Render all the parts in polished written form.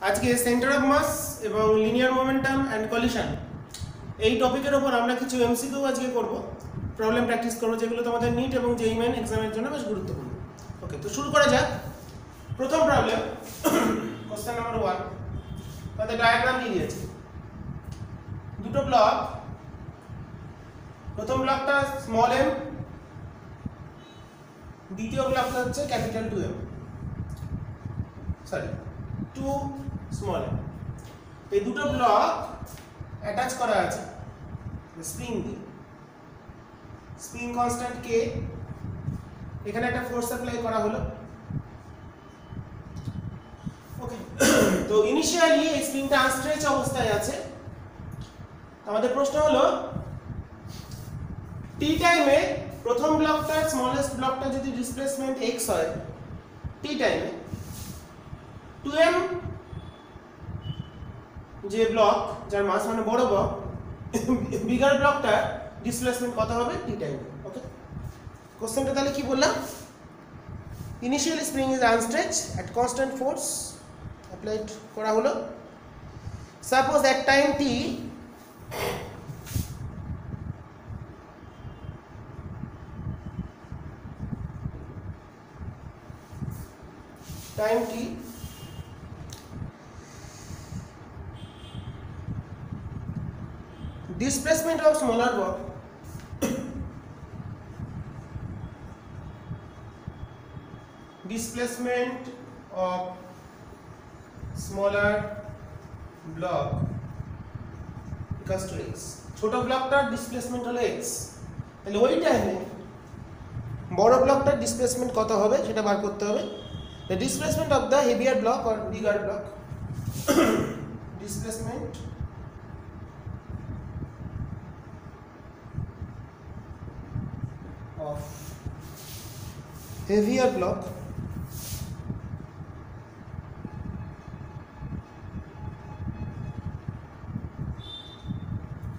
আজকে centre of মাস এবং linear momentum and collision এই টপিকের ওপর আমরা কিছু এমসিকিউ আজকে করব, প্রবলেম প্র্যাকটিস করব, যেগুলো তোমাদের নিট এবং জেইই মেইন এক্সামের জন্য বেশ গুরুত্বপূর্ণ। ওকে, তো শুরু করা যাক। প্রথম প্রবলেম, কোশ্চেন নাম্বার 1, তাদের ডায়াগ্রাম দিয়ে দিয়েছে। দুটো ব্লক, প্রথম ব্লকটা স্মল এম, দ্বিতীয় ব্লকটা হচ্ছে capital 2M, sorry 2 small m. এই দুটো ব্লক অ্যাটাচ করা আছে স্প্রিং দিয়ে, স্প্রিং কনস্ট্যান্ট কে, এখানে একটা ফোর্স অ্যাপ্লাই করা হলো। ওকে, তো ইনিশিয়ালি এই স্প্রিংটা আনস্ট্রেচ অবস্থায় আছে। আমাদের প্রশ্ন হলো টি টাইমে প্রথম ব্লকটার স্মলেস্ট ব্লকটা যদি ডিসপ্লেসমেন্ট x হয়, টি টাইমে 2m যে ব্লক, যার মাস মানে বড় ব্লক, বিগার ব্লকটা ডিসপ্লেসমেন্ট কত হবে টি টাইমে। ওকে, কোশ্চেনটা তাহলে কি বললাম? Initial spring is unstretch at constant force applied করা হলো। Suppose at time t displacement of smaller block displacement of smaller block equals to x। ছোট ব্লকটার ডিসপ্লেসমেন্ট হলো x, তাহলে ওই টাইমে বড় ব্লকটার ডিসপ্লেসমেন্ট কত হবে সেটা বার করতে হবে। The displacement of the heavier block or bigger block displacement of heavier block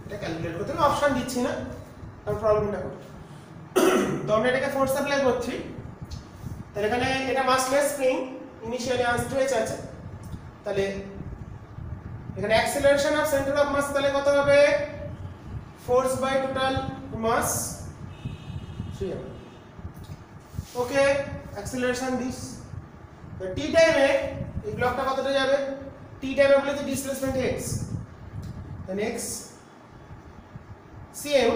এটা ক্যালকুলেট করতে হবে, অপশন দিচ্ছি না কারণ প্রবলেমটা করি। তো আমরা এটাকে ফোর্স অ্যাপ্লাই করছি, তাহলে এখানে এটা মাসলেস স্প্রিং, ইনিশিয়ালি আনস্ট্রেচ আছে, তাহলে এখানে acceleration of centre of mass তাহলে কত হবে? Force by total mass 3m। Okay, acceleration this. তো টি টাইমে এই ব্লকটা কতটা যাবে? টি টাইমে বলে যে ডিসপ্লেসমেন্ট x, দেন x cm,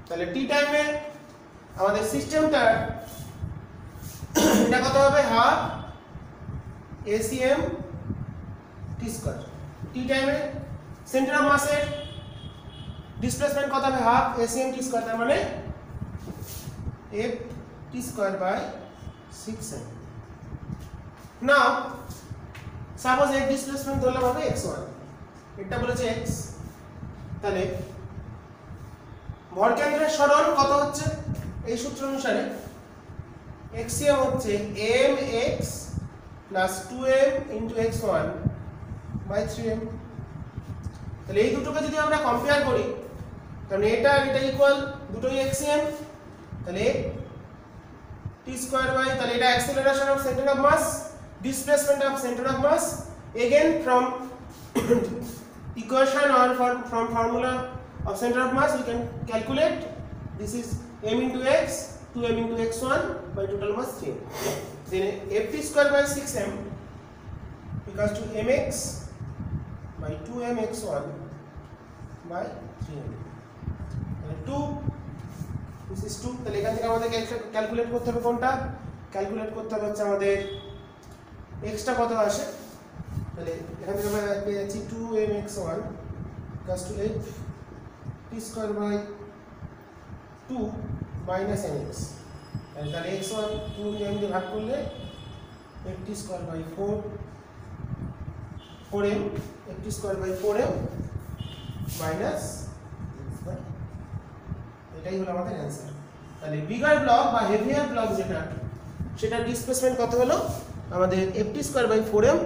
তাহলে টি টাইমে আমাদের সিস্টেমটা এটা কত হবে? হাফ acm টি স্কয়ার। টি টাইমে সেন্টার অফ মাসের ডিসপ্লেসমেন্ট কত হবে? হাফ acm টি স্কয়ার, তার মানে f t square by 6m। Now suppose এর ডিসপ্লেসমেন্ট ধরলাম হবে x1, এটা বলেছে x, তাহলে ভরকেন্দ্রের সরণ কত হচ্ছে? এই সূত্র অনুসারে xcm হচ্ছে mx plus 2m into x1 by 3m। তাহলে এই দুটোকে যদি আমরা কম্পেয়ার করি, কারণ এটা আর এটা ইকুয়াল, দুটোই xcm, তাহলে t স্কয়ার বাই, তাহলে এটা acceleration of centre of mass, displacement of centre of mass, again from equation or from formula of center of mass we can calculate this is m into x, 2m into x1 by total mass 3m. Then ft square by 6m equals to mx by 2m x1 by 3m. 2, this is 2, তাহলে এখান থেকে আমাদের calculate করতে হবে কোনটা? Calculate করতে হবে হচ্ছে আমাদের x টা কত আসে, তাহলে এখান থেকে আমরা পেয়েছি 2m x1 equals to 8 t square by 2 minus mx, তাহলে x1 2 দিয়ে ভাগ করলে 8t square by 4m, 8t square by 4m minus, এটাই হলো আমাদের অ্যানসার। তাহলে বিগার ব্লক বা হেভিয়ার ব্লক যেটা, সেটা ডিসপ্লেসমেন্ট কত হলো আমাদের ft square by 4m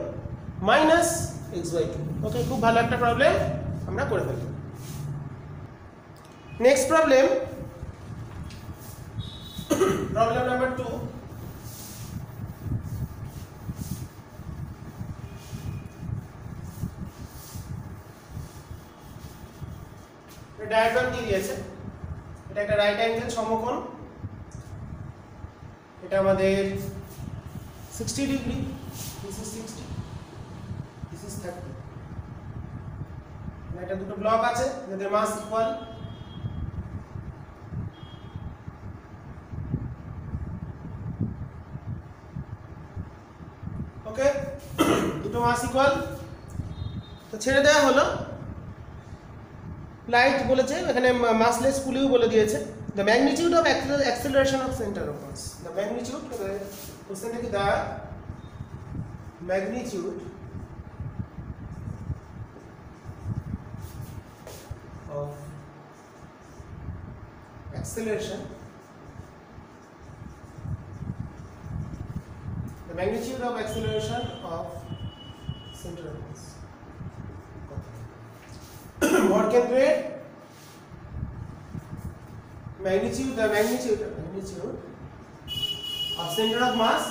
minus x/2। ওকে, খুব ভালো একটা প্রবলেম আমরা করে ফেললাম। Next problem, problem number 2। এটা ডায়াগ্রাম দিয়ে দিয়েছে। এটা একটা রাইট অ্যাঙ্গেল সমকোণ, এটা আমাদের 60 degree, this is 60, this is 30। এটা দুটো ব্লক আছে যাদের মাস ইকুয়াল। ওকে, দুটো মাস ইকুয়াল, তো ছেড়ে দেওয়া হলো। লাইট বলেছে এখানে মাসলেস পুলিও বলে দিয়েছে। The magnitude of acceleration of centre of mass, the magnitude, কোশ্চেনটা কি, the magnitude of acceleration, the magnitude of acceleration of center of mass, ভরকেন্দ্রের magnitude, the magnitude of center of mass,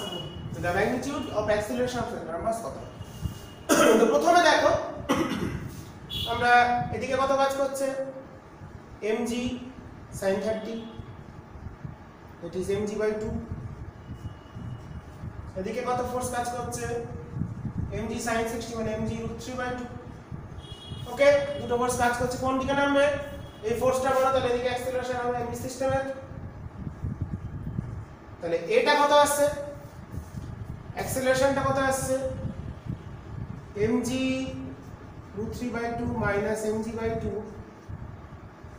the magnitude of acceleration of center of mass কত। তো প্রথমে দেখো আমরা এদিকে কত কাজ করছে, mg sin 30, that is mg/2। এদিকে কত ফোর্স কাজ করছে, mg sin 60 মানে mg√3/2। ওকে, দুটো ফোর্স কাজ করছে, কোন দিকে নামবে, এই ফোর্সটা বড়, তাহলে এদিকে অ্যাক্সেলারেশন হবে mg সিস্টেমের। তাহলে এটা কত আসছে, অ্যাক্সেলারেশনটা কত আসছে, mg√3/2 minus mg/2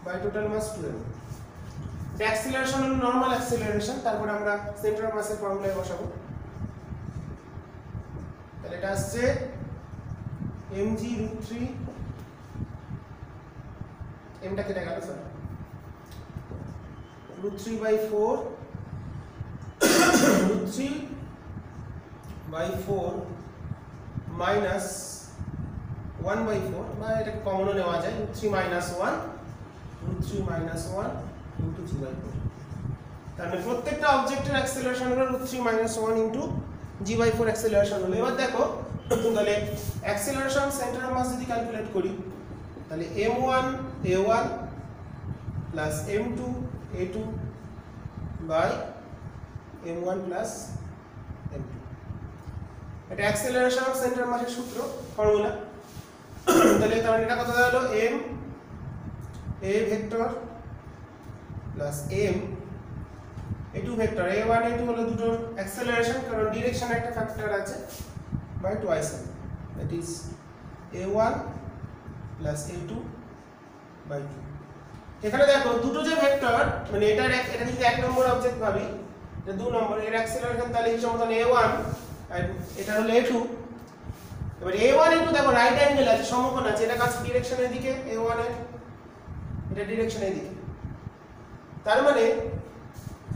by total mass 2m। এটা অ্যাক্সেলারেশন হলো নরমাল অ্যাক্সেলারেশন, তারপর আমরা সেন্টার অফ মাসের ফর্মুলায় বসাবো। তাহলে এটা আসছে mg√3, mটা কেটে গেল স্যার, √3/4 √3/4 minus 1/4, বা এটা কমনও নেওয়া যায়, √3 - 1 into g/4। তাহলে প্রত্যেকটা অবজেক্টের অ্যাক্সেলারেশন হলো √3 - 1 into g/4 অ্যাক্সেলারেশন হলো। এবার দেখো তাহলে অ্যাক্সেলারেশন সেন্টার অফ মাস যদি ক্যালকুলেট করি, তাহলে m1 a1 plus m2 a2 by m1 plus m2, এটা অ্যাক্সেলারেশন অফ সেন্টার অফ মাসের সূত্র, ফর্মুলা। তাহলে তার এটা কত হলো, m a vector plus m a2 vector, a1 a2 হলো দুটোর অ্যাক্সেলারেশন, কারণ ডিরেকশন একটা ফ্যাক্টর আছে, by twice m, that is a1 plus a2 by 2। এখানে দেখো দুটো যে ভেক্টর, মানে এটা যদি এক নম্বর অবজেক্ট ভাবি, এটা 2 নম্বর, এর অ্যাক্সেলারেশন তাহলে হিসাব মতন a1 আর এটা হলো a2। এবার a1 a2 দেখো রাইট অ্যাঙ্গেল আছে, সমকোণ আছে, এটা কাছে ডিরেকশন এদিকে, a1 এর এটা ডিরেকশন এদিকে, তার মানে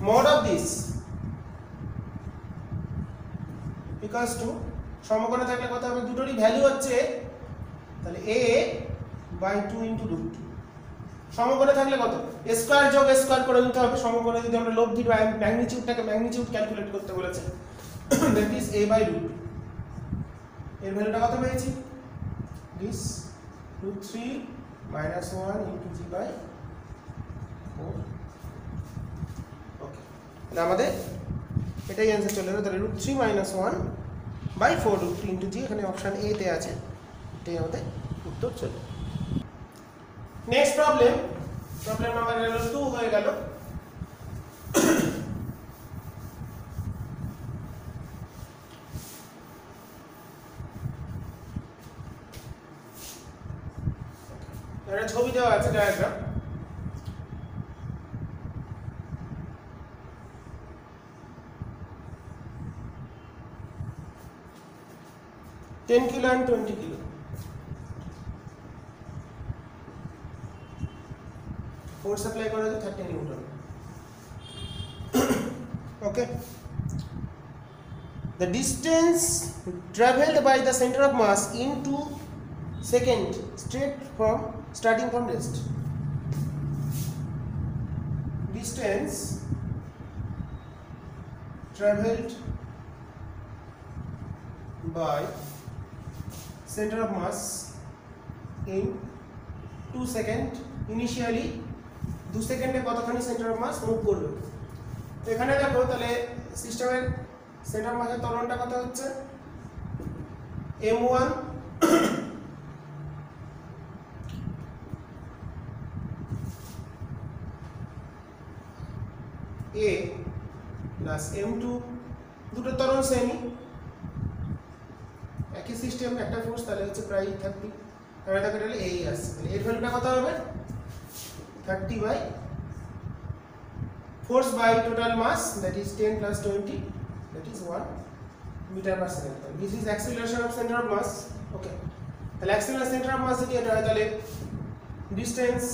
mod of this equals to, সমকোণে থাকলে কত হবে, দুটোরই ভ্যালু হচ্ছে, তাহলে a/2 into √2। সমকোণে থাকলে কত, স্কয়ার যোগ স্কয়ার করে দিতে হবে, সমকোণে যদি আমরা লব্ধি বা ম্যাগনিটিউডটাকে ম্যাগনিটিউড ক্যালকুলেট করতে বলেছে, দ্যাট ইজ a/√2। এর ভ্যালুটা কত পেয়েছি, দিস √3 - 1 into g/4। ওকে, তাহলে আমাদের এটাই অ্যান্সার চলে এলো। তাহলে √3 - 1/4 √3 into g, এখানে অপশন এ তে আছে, এটাই আমাদের উত্তর চলে। নেক্সট প্রবলেম, প্রবলেম নাম্বার 2 হয়ে গেল। একটা ছবি দেওয়া আছে, diagram. Ten kilo and 20 kilo, force apply करा तो 30 Newton. Okay, the distance traveled by the center of mass in 2 seconds starting from rest, distance traveled by center of mass in 2 seconds initially 2 সেকেন্ডে কতখানি centre of mass move করবে। তো এখানে দেখো তাহলে সিস্টেমের সেন্টার অফ মাসের ত্বরণটা কত হচ্ছে m1 a প্লাস m2, দুটো ত্বরণ সেমই, একই সিস্টেম, একটা ফোর্স, তাহলে হচ্ছে প্রায় 30, আর এটা তাহলে এই আসছে, তাহলে এর ভ্যালুটা কত হবে 30 by force by total mass, that is 10 plus 20, that is 1 meter per second. This is acceleration of center of mass. Okay, তাহলে acceleration center of mass যদি এটা হয় তাহলে distance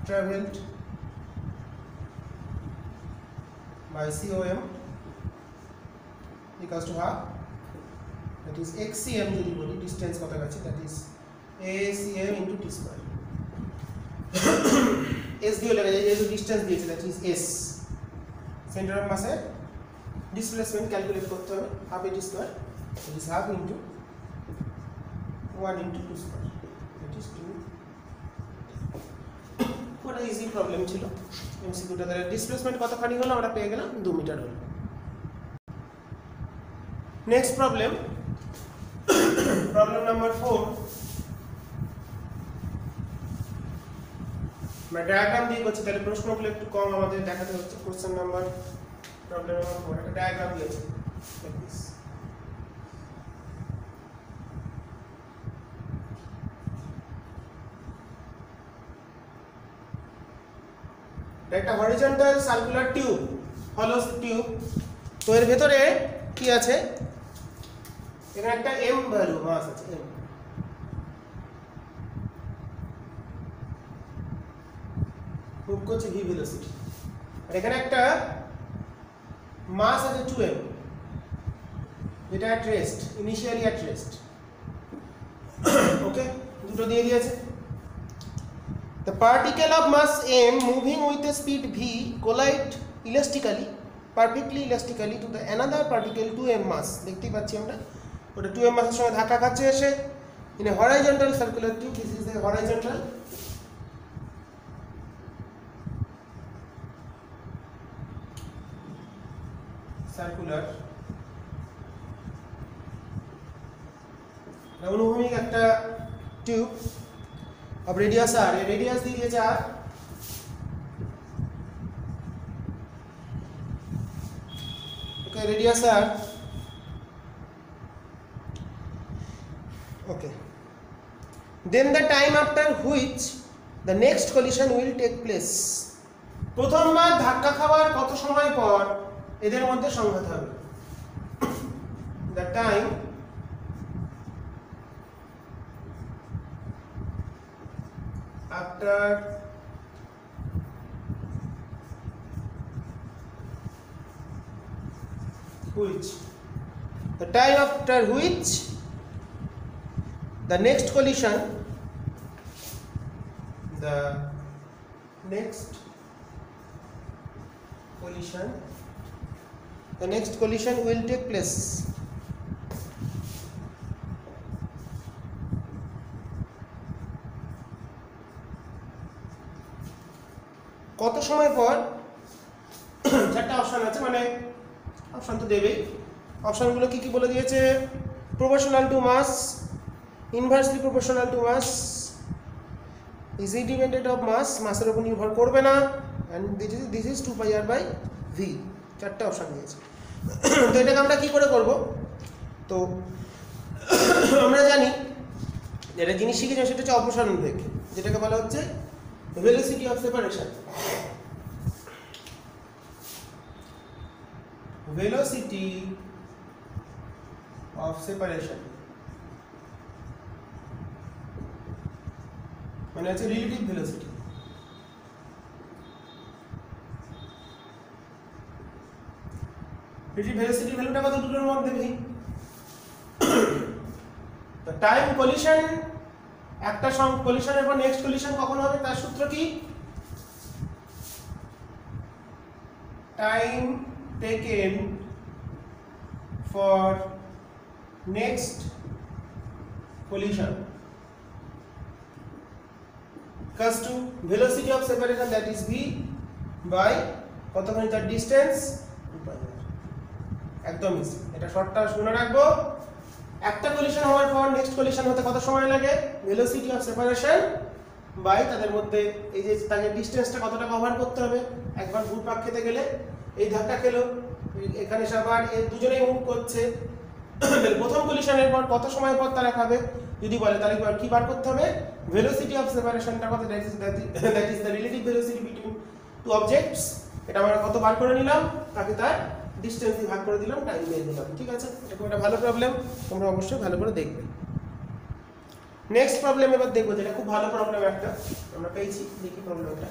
traveled by COM equals to half, that is XCM যদি বলি, distance কত আছে, that is ACM into T square. S দিয়ে লেখা যায়, যেহেতু ডিসটেন্স দিয়েছে, that is S, centre of মাসের ডিসপ্লেসমেন্ট ক্যালকুলেট করতে হবে, হাফ এটি square, that is half into 1 into 2 square, that is 2. পুরো ইজি প্রবলেম ছিল এমসিকিউটা। তাহলে ডিসপ্লেসমেন্ট কতখানি হলো আমরা পেয়ে গেলাম, 2 মিটার হলো। Next problem, problem number 4। मैं डायग्राम দিয়ে করছি, তাহলে প্রশ্নগুলো একটু কম আমাদের দেখাতে হচ্ছে। কোশ্চেন নাম্বার, প্রবলেম নাম্বার 4, একটা ডায়াগ্রাম দিয়েছে লাইক দিস। একটা হরিজন্টাল সার্কুলার টিউব, হলো টিউব, তো এর ভেতরে কি আছে, এখানে একটা m ভ্যালু মাস আছে, m মুভ করছে v ভেলোসিটি, আর এখানে একটা মাস আছে 2m, যেটা at rest, initially at rest. Okay, দুটো দিয়ে দিয়েছে। The particle of mass m moving with a speed v collide elastically, perfectly elastically to the another particle 2m mass, দেখতেই পাচ্ছি আমরা ওটা 2m মাসের সঙ্গে ধাক্কা খাচ্ছে এসে, in a horizontal circular tube. This is a horizontal circular অনুভূমিক একটা টিউব of radius r, এর রেডিয়াস দিয়ে দিয়েছে r, okay, radius r, okay. Then the time after which the next collision will take place, প্রথমবার ধাক্কা খাওয়ার কত সময় পর এদের মধ্যে সংঘাত হবে। The time after which the next collision will take place. কত সময় পর, চারটা অপশন আছে, মানে অপশন তো দেবেই, অপশনগুলো কি কি বলে দিয়েছে, proportional to mass, inversely proportional to mass, is independent of mass, মাসের উপর নির্ভর করবে না, অ্যান্ড দিস ইজ 2πr/v, চারটা অপশন দিয়েছে। তো এটাকে আমরা কি করে করব, তো আমরা জানি যেটা জিনিস শিখেছি সেটা হচ্ছে অপসারণ বেগ, যেটাকে বলা হচ্ছে velocity of separation, velocity of separation মানে হচ্ছে রিলেটিভ ভেলোসিটি। রিলেটিভ ভেলোসিটি ভ্যালুটা কত, দুটোর মধ্যে ভি। তো টাইম কলিশন, একটা কলিশনের পর নেক্সট কলিশন কখন হবে তার সূত্র কি, time taken for next collision equals to velocity of separation that is v by কতখানি তার ডিসটেন্স 2 pi একদম ইজি। এটা শর্টটা শুনে রাখবো। একটা কলিশন হওয়ার পর নেক্সট কলিশন হতে কত সময় লাগে, ভেলোসিটি অফ সেপারেশন বাই তাদের মধ্যে এই যে তাকে ডিসটেন্সটা কতটা কভার করতে হবে। একবার ঘুরপাক খেতে গেলে এই ধাক্কা খেলো, এখানে আবার এই দুজনেই মুভ করছে, প্রথম কলিশনের পর কত সময় পর তারা খাবে যদি বলে, তাহলে কি বার করতে হবে, ভেলোসিটি অফ সেপারেশনটা কত, that is the relative velocity between two objects. এটা আমরা কত বার করে নিলাম, তাকে তার ডিসটেন্স দিয়ে ভাগ করে দিলাম, টাইম দিয়ে দিলাম। ঠিক আছে, এটা একটা ভালো প্রবলেম, তোমরা অবশ্যই ভালো করে দেখবে। নেক্সট প্রবলেম এবার দেখবো, যেটা খুব ভালো প্রবলেম একটা আমরা পেয়েছি, দেখি প্রবলেমটা।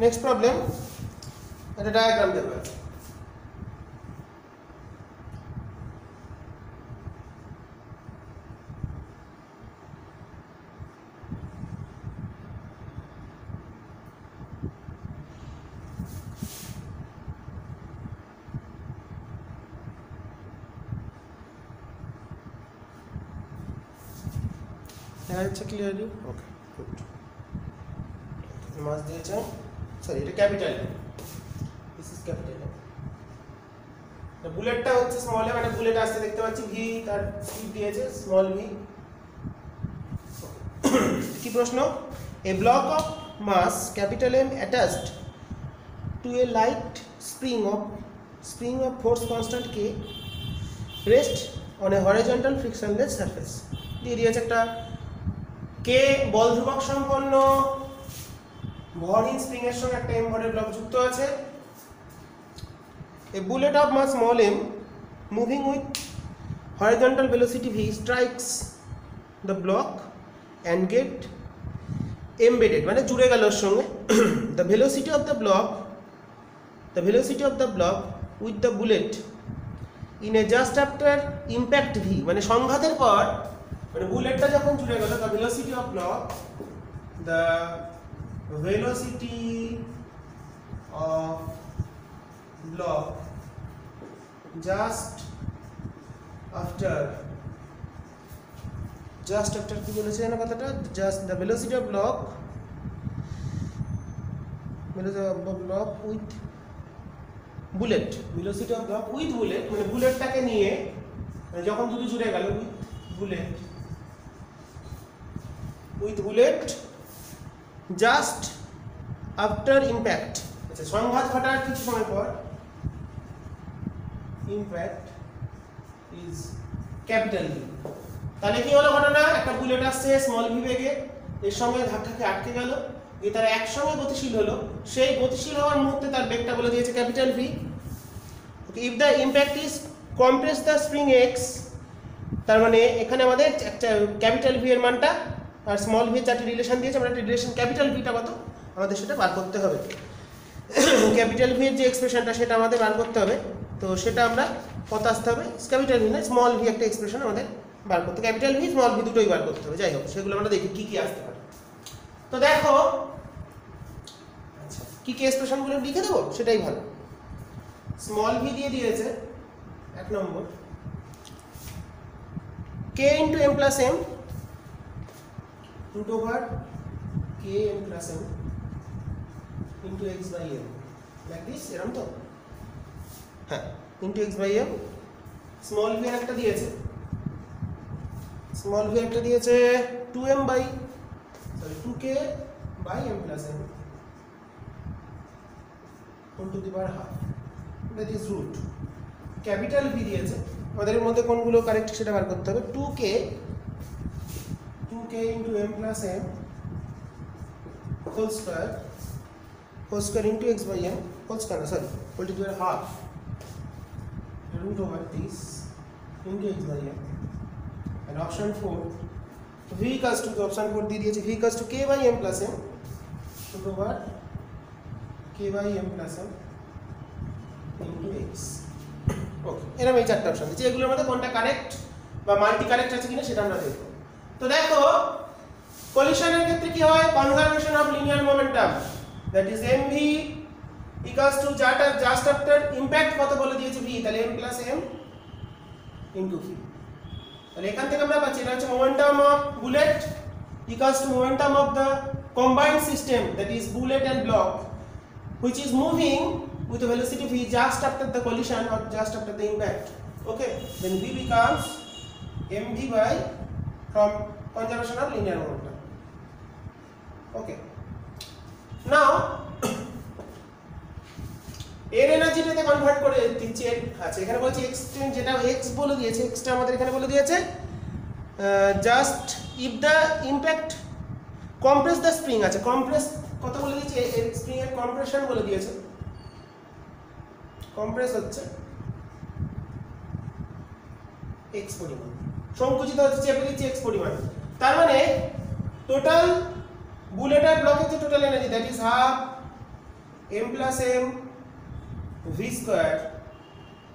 নেক্সট প্রবলেম, একটা ডায়াগ্রাম দেবো। দেখা ক্লিয়ারলি? ওকে, গুড। মাস দিয়েছে, সরি এটা ক্যাপিটাল, দিস ইজ ক্যাপিটাল। বুলেটটা হচ্ছে স্মল এ, মানে বুলেট আসতে দেখতে পাচ্ছি, ভি তার স্পিড দিয়েছে স্মল ভি। কি প্রশ্ন, a block of mass capital M attached to a light spring of force constant K rest on a horizontal frictionless surface. দিয়ে দিয়েছে একটা কে বল ধ্রুবক সম্পন্ন ভরহীন স্প্রিং এর সঙ্গে একটা এম ভরের ব্লক যুক্ত আছে। A bullet of mass small m moving with horizontal velocity v strikes the block and get embedded, মানে জুড়ে গেল ওর সঙ্গে। the velocity of the block with the bullet in a just after impact v, মানে সংঘাতের পর, মানে বুলেটটা যখন জুড়ে গেল, the velocity of block just after কি বলেছে না কথাটা, just the velocity of block with bullet, velocity of block with bullet, মানে বুলেটটাকে নিয়ে যখন দুটো জুড়ে গেল, with bullet just after impact, আচ্ছা সংঘাত ঘটার কিছু সময় পর, impact is capital V। তাহলে কি হলো ঘটনা, একটা বুলেট আসছে স্মল ভি বেগে, এর সঙ্গে ধাক্কাকে আটকে গেল, যে তারা একসঙ্গে গতিশীল হলো, সেই গতিশীল হওয়ার মুহূর্তে তার বেগটা বলে দিয়েছে capital V. Okay, if the impact is compress the spring x, তার মানে এখানে আমাদের একটা ক্যাপিটাল ভি এর মানটা আর স্মল ভি চারটি রিলেশন দিয়েছে, আমরা একটা রিলেশন ক্যাপিটাল ভিটা কত আমাদের সেটা বার করতে হবে। ক্যাপিটাল ভি এর যে এক্সপ্রেশনটা সেটা আমাদের বার করতে হবে, তো সেটা আমরা কত আসতে হবে, ক্যাপিটাল ভি না স্মল ভি একটা এক্সপ্রেশন আমাদের বার করতে, ক্যাপিটাল ভি স্মল ভি দুটোই বার করতে হবে। যাই হোক, সেগুলো আমরা দেখি কি কি আসতে পারে। তো দেখো, আচ্ছা কি কি এক্সপ্রেশনগুলো লিখে দেবো সেটাই ভালো। স্মল ভি দিয়ে দিয়েছে 1 নম্বর, k into m plus m root over k m plus m into x by m, like this, এরকম তো, হ্যাঁ, into x by m। Small V একটা দিয়েছে, 2m by 2k by m plus m whole to the power half, that is root। Capital V দিয়েছে, আমাদের এর মধ্যে কোনগুলো কারেক্ট সেটা বার করতে হবে। 2k into m plus m whole square into x by m whole to the power half root over this into x by m, and option 4 v equals to, option 4 দিয়ে দিয়েছে, v equals to k by m plus m root over k by m plus m into x। ওকে, এরকম এই চারটা option দিচ্ছি, এগুলোর মধ্যে কোনটা correct বা মাল্টি কারেক্ট আছে কিনা সেটা আমরা দেখব। তো দেখো, কলিশনের ক্ষেত্রে কি হয়, conservation of linear momentum, that is mv equals to just after impact কত বলে দিয়েছে ভি, তাহলে m plus m into V. তাহলে এখান থেকে আমরা পাচ্ছি এটা হচ্ছে momentum of bullet equals to momentum of the combined system, that is bullet and block, which is moving with a velocity v just after the collision or just after the impact. Okay, then v becomes mv by from conservation of linear momentum. Okay, now এর এনার্জিটাতে convert করে দিচ্ছি। আচ্ছা, এখানে বলছি x যেটা x বলে দিয়েছে, x টা আমাদের এখানে বলে দিয়েছে just if the impact compress the spring. আছে কম্প্রেস কত বলে দিয়েছে, স্প্রিং এর কম্প্রেশন বলে দিয়েছে, কম্প্রেস হচ্ছে x পরিমাণ, সংকুচিত হচ্ছে চেপে দিচ্ছি x পরিমাণ। তার মানে টোটাল বুলেট আর ব্লকের যে total energy, that is half m plus m v square.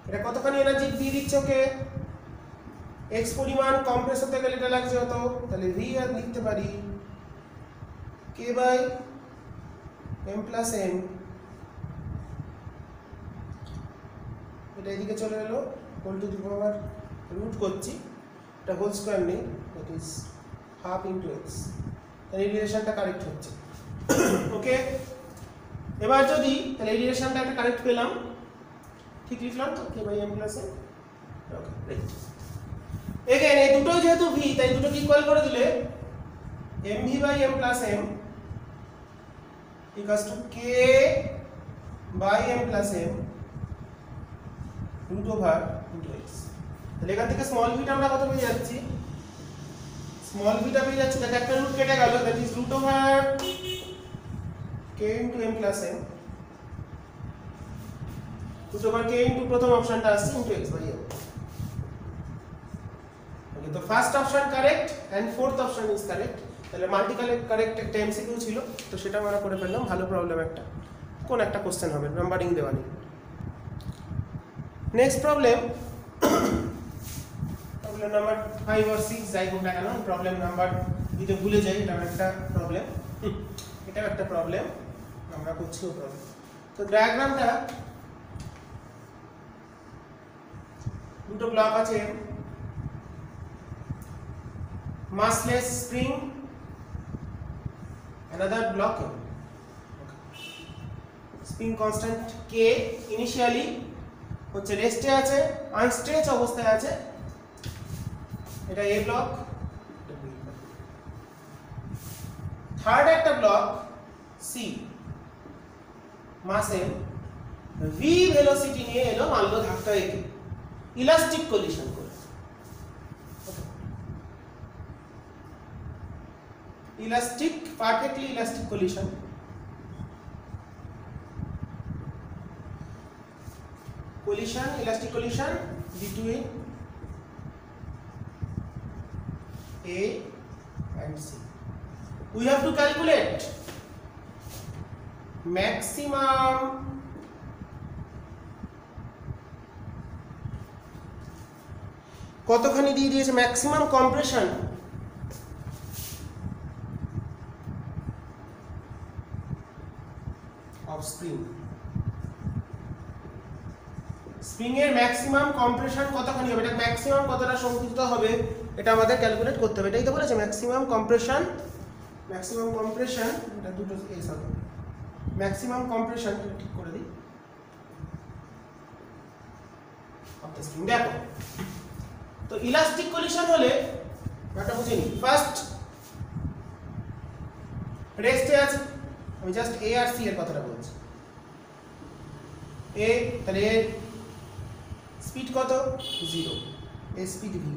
এটা কতখানি এনার্জি দিয়ে দিচ্ছে ওকে, x পরিমাণ কম্প্রেস হতে গেলে এটা লাগছে হতো, তাহলে v আর লিখতে পারি k by m plus m। এটা এদিকে চলে গেল, whole to the power root করছি, এটা হোল স্কয়ার নেই, that is half into x। তাহলে এই রিলেশনটা কারেক্ট হচ্ছে। ওকে, এবার যদি তাহলে এই রিলেশনটা একটা কারেক্ট পেলাম, ঠিক লিখলাম তো, k by m plus m। Okay, right. Again এই দুটো যেহেতু v, তাই দুটোকে ইকুয়াল করে দিলে mv by m plus m equals to k by m plus m root over into x। তাহলে এখান থেকে স্মল v টা আমরা কত পেয়ে যাচ্ছি, স্মল v টা পেয়ে যাচ্ছি, তাহলে একটা রুট কেটে গেল, that is root over k into m plus m, root over k into প্রথম অপশনটা আসছে into x by m। Okay, তো first option correct and fourth option is correct. তাহলে মাল্টিকালে কারেক্ট একটা এমসিকিউ ছিল, তো সেটা আমরা করে ফেললাম। ভালো প্রবলেম একটা, কোন একটা কোশ্চেন হবে, নাম্বারিং দেওয়া নেই। Next problem, problem number 5 or 6 যাই হোক না কেন, প্রবলেম নাম্বার দিতে ভুলে যাই, এটা একটা প্রবলেম, এটাও একটা প্রবলেম, আমরা করছিও প্রবলেম। তো ডায়াগ্রামটা দুটো ব্লক আছে, massless spring, another block, spring constant k initially হচ্ছে রেস্টে আছে, আনস্ট্রেচ অবস্থায় আছে, এটা a ব্লক। থার্ড একটা ব্লক c, মাস m, v ভেলোসিটি নিয়ে এলো, মানলো ধাক্কা একে, ইলাস্টিক কলিশন করে, elastic, perfectly elastic collision, elastic collision between A and C. We have to calculate maximum কতখানি দিয়ে দিয়েছে, maximum compression of spring, spring এর ম্যাক্সিমাম কম্প্রেশন কতখানি হবে, এটা ম্যাক্সিমাম কতটা সংকুচিত হবে, এটা আমাদের ক্যালকুলেট করতে হবে। এটাই তো বলেছে ম্যাক্সিমাম কম্প্রেশন, এটা দুটো এস হবে, ম্যাক্সিমাম কম্প্রেশন ঠিক করে দিই অফ দ্য স্প্রিং। দেখো, তো ইলাস্টিক কলিশন হলে ব্যাপারটা বুঝে নিই। ফার্স্ট রেস্টে আছে, আমি জাস্ট এ আর সি এর কথাটা বলছি। এ, তাহলে এর স্পিড কত, 0, এর স্পিড ভি।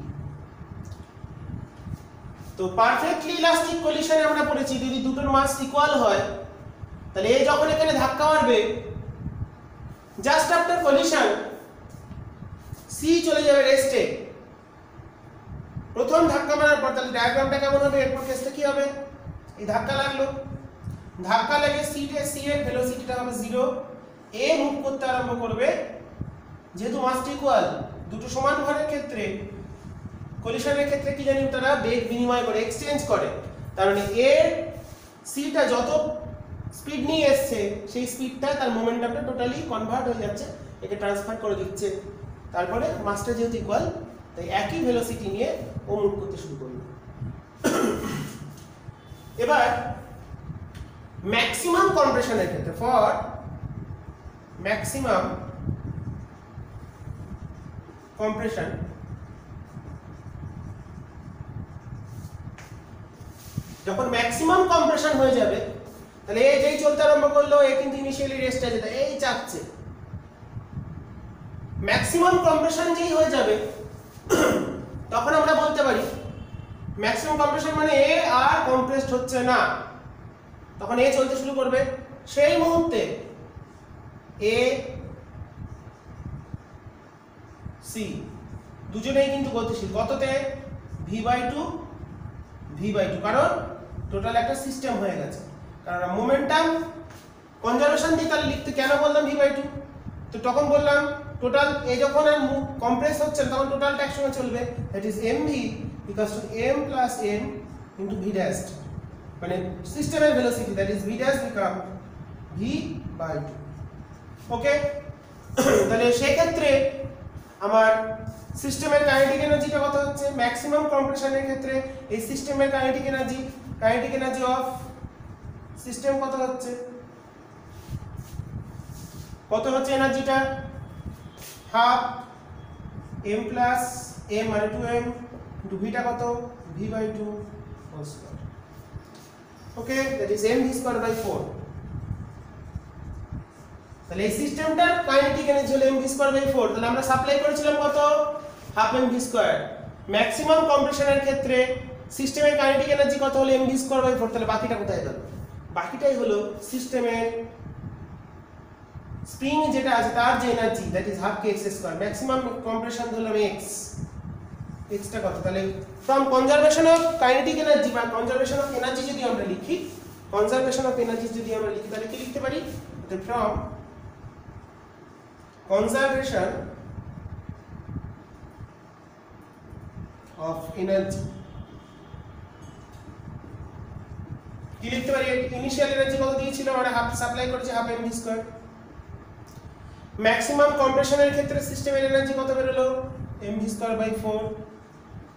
তো পারফেক্টলি ইলাস্টিক কলিশনে আমরা পড়েছি যদি দুটোর মাস ইকুয়াল হয়, তাহলে এ যখন এখানে ধাক্কা মারবে, জাস্ট আফটার কলিশন সি চলে যাবে রেস্টে। প্রথম ধাক্কা মারার পর তাহলে ডায়াগ্রামটা কেমন হবে, এরপর কেসটা কি হবে, এই ধাক্কা লাগলো, ধাক্কা লেগে সি এর ভেলোসিটিটা হবে 0, এ মুভ করতে আরম্ভ করবে, যেহেতু মাসটি ইকুয়াল, দুটো সমান ভরের ক্ষেত্রে, কলিশনের ক্ষেত্রে কি জানি তারা বেগ বিনিময় করে, এক্সচেঞ্জ করে, তার মানে এর সিটা যত স্পিড নিয়ে এসছে, সেই স্পিডটা তার মোমেন্টামটা টোটালি কনভার্ট হয়ে যাচ্ছে, একে ট্রান্সফার করে দিচ্ছে। তারপরে মাসটা যেহেতু ইকুয়াল, তাই একই ভেলোসিটি নিয়ে ও মুভ করতে শুরু করলো। এবার ম্যাক্সিমাম কম্প্রেশনের ক্ষেত্রে, ফর ম্যাক্সিমাম কম্প্রেশন যখন ম্যাক্সিমাম কম্প্রেশন হয়ে যাবে, তাহলে এই যেই চলতে আরম্ভ করলো, এ কিন্তু ইনিশিয়ালি রেস্ট আছে, এই চাপছে। ম্যাক্সিমাম কম্প্রেশন যেই হয়ে যাবে, তখন আমরা বলতে পারি ম্যাক্সিমাম কম্প্রেশন মানে এ আর কম্প্রেসড হচ্ছে না, তখন এ চলতে শুরু করবে। সেই মুহূর্তে এ সি দুজনেই কিন্তু গতিশীল, কততে? v/2 v/2, কারণ টোটাল একটা সিস্টেম হয়ে গেছে। কারণ মোমেন্টাম কনজারভেশন দিয়ে তাহলে লিখতে কেন বললাম v/2, তো তখন বললাম টোটাল এ যখন আর কম্প্রেস হচ্ছে তখন টোটালটা একসঙ্গে চলবে, that is mv equals to m plus n into v dash, মানে সিস্টেমের velocity, that is v dash become v/2। ওকে, তাহলে সেই ক্ষেত্রে আমার সিস্টেমের কাইনেটিক এনার্জিটা কত হচ্ছে? ম্যাক্সিমাম কম্প্রেশনের ক্ষেত্রে এই সিস্টেমের কাইনেটিক এনার্জি অফ সিস্টেম কত হচ্ছে? কত হচ্ছে এনার্জিটা? হাফ m প্লাস m মানে 2m ইনটু ভিটা কত? v/2 whole square. Okay, that is m v square by 4। তাহলে এই সিস্টেমটার কাইনেটিক এনার্জি হলো m v স্কয়ার বাই 4। তাহলে আমরা সাপ্লাই করেছিলাম কত? Half m v square. Maximum কম্প্রেশনের ক্ষেত্রে সিস্টেমের কাইনেটিক এনার্জি কত হলো? m v square by 4। তাহলে বাকিটা কোথায় গেল? বাকিটাই হলো সিস্টেমের স্প্রিং যেটা আছে তার যে energy, that is half kx square. Maximum compression ধরলাম x, টা কত? তাহলে from conservation of kinetic energy বা কনজারভেশন অফ এনার্জি যদি আমরা লিখি, কনজারভেশন অফ এনার্জি যদি আমরা লিখি, তাহলে কি লিখতে পারি? ফ্রম conservation of energy কি লিখতে পারি? ইনিশিয়াল এনার্জি কত দিয়েছিল? আমরা হাফ সাপ্লাই করেছি, হাফ mv স্কয়ার। ম্যাক্সিমাম কম্প্রেশনের ক্ষেত্রে সিস্টেমের এনার্জি কত বের হলো? mv square by 4।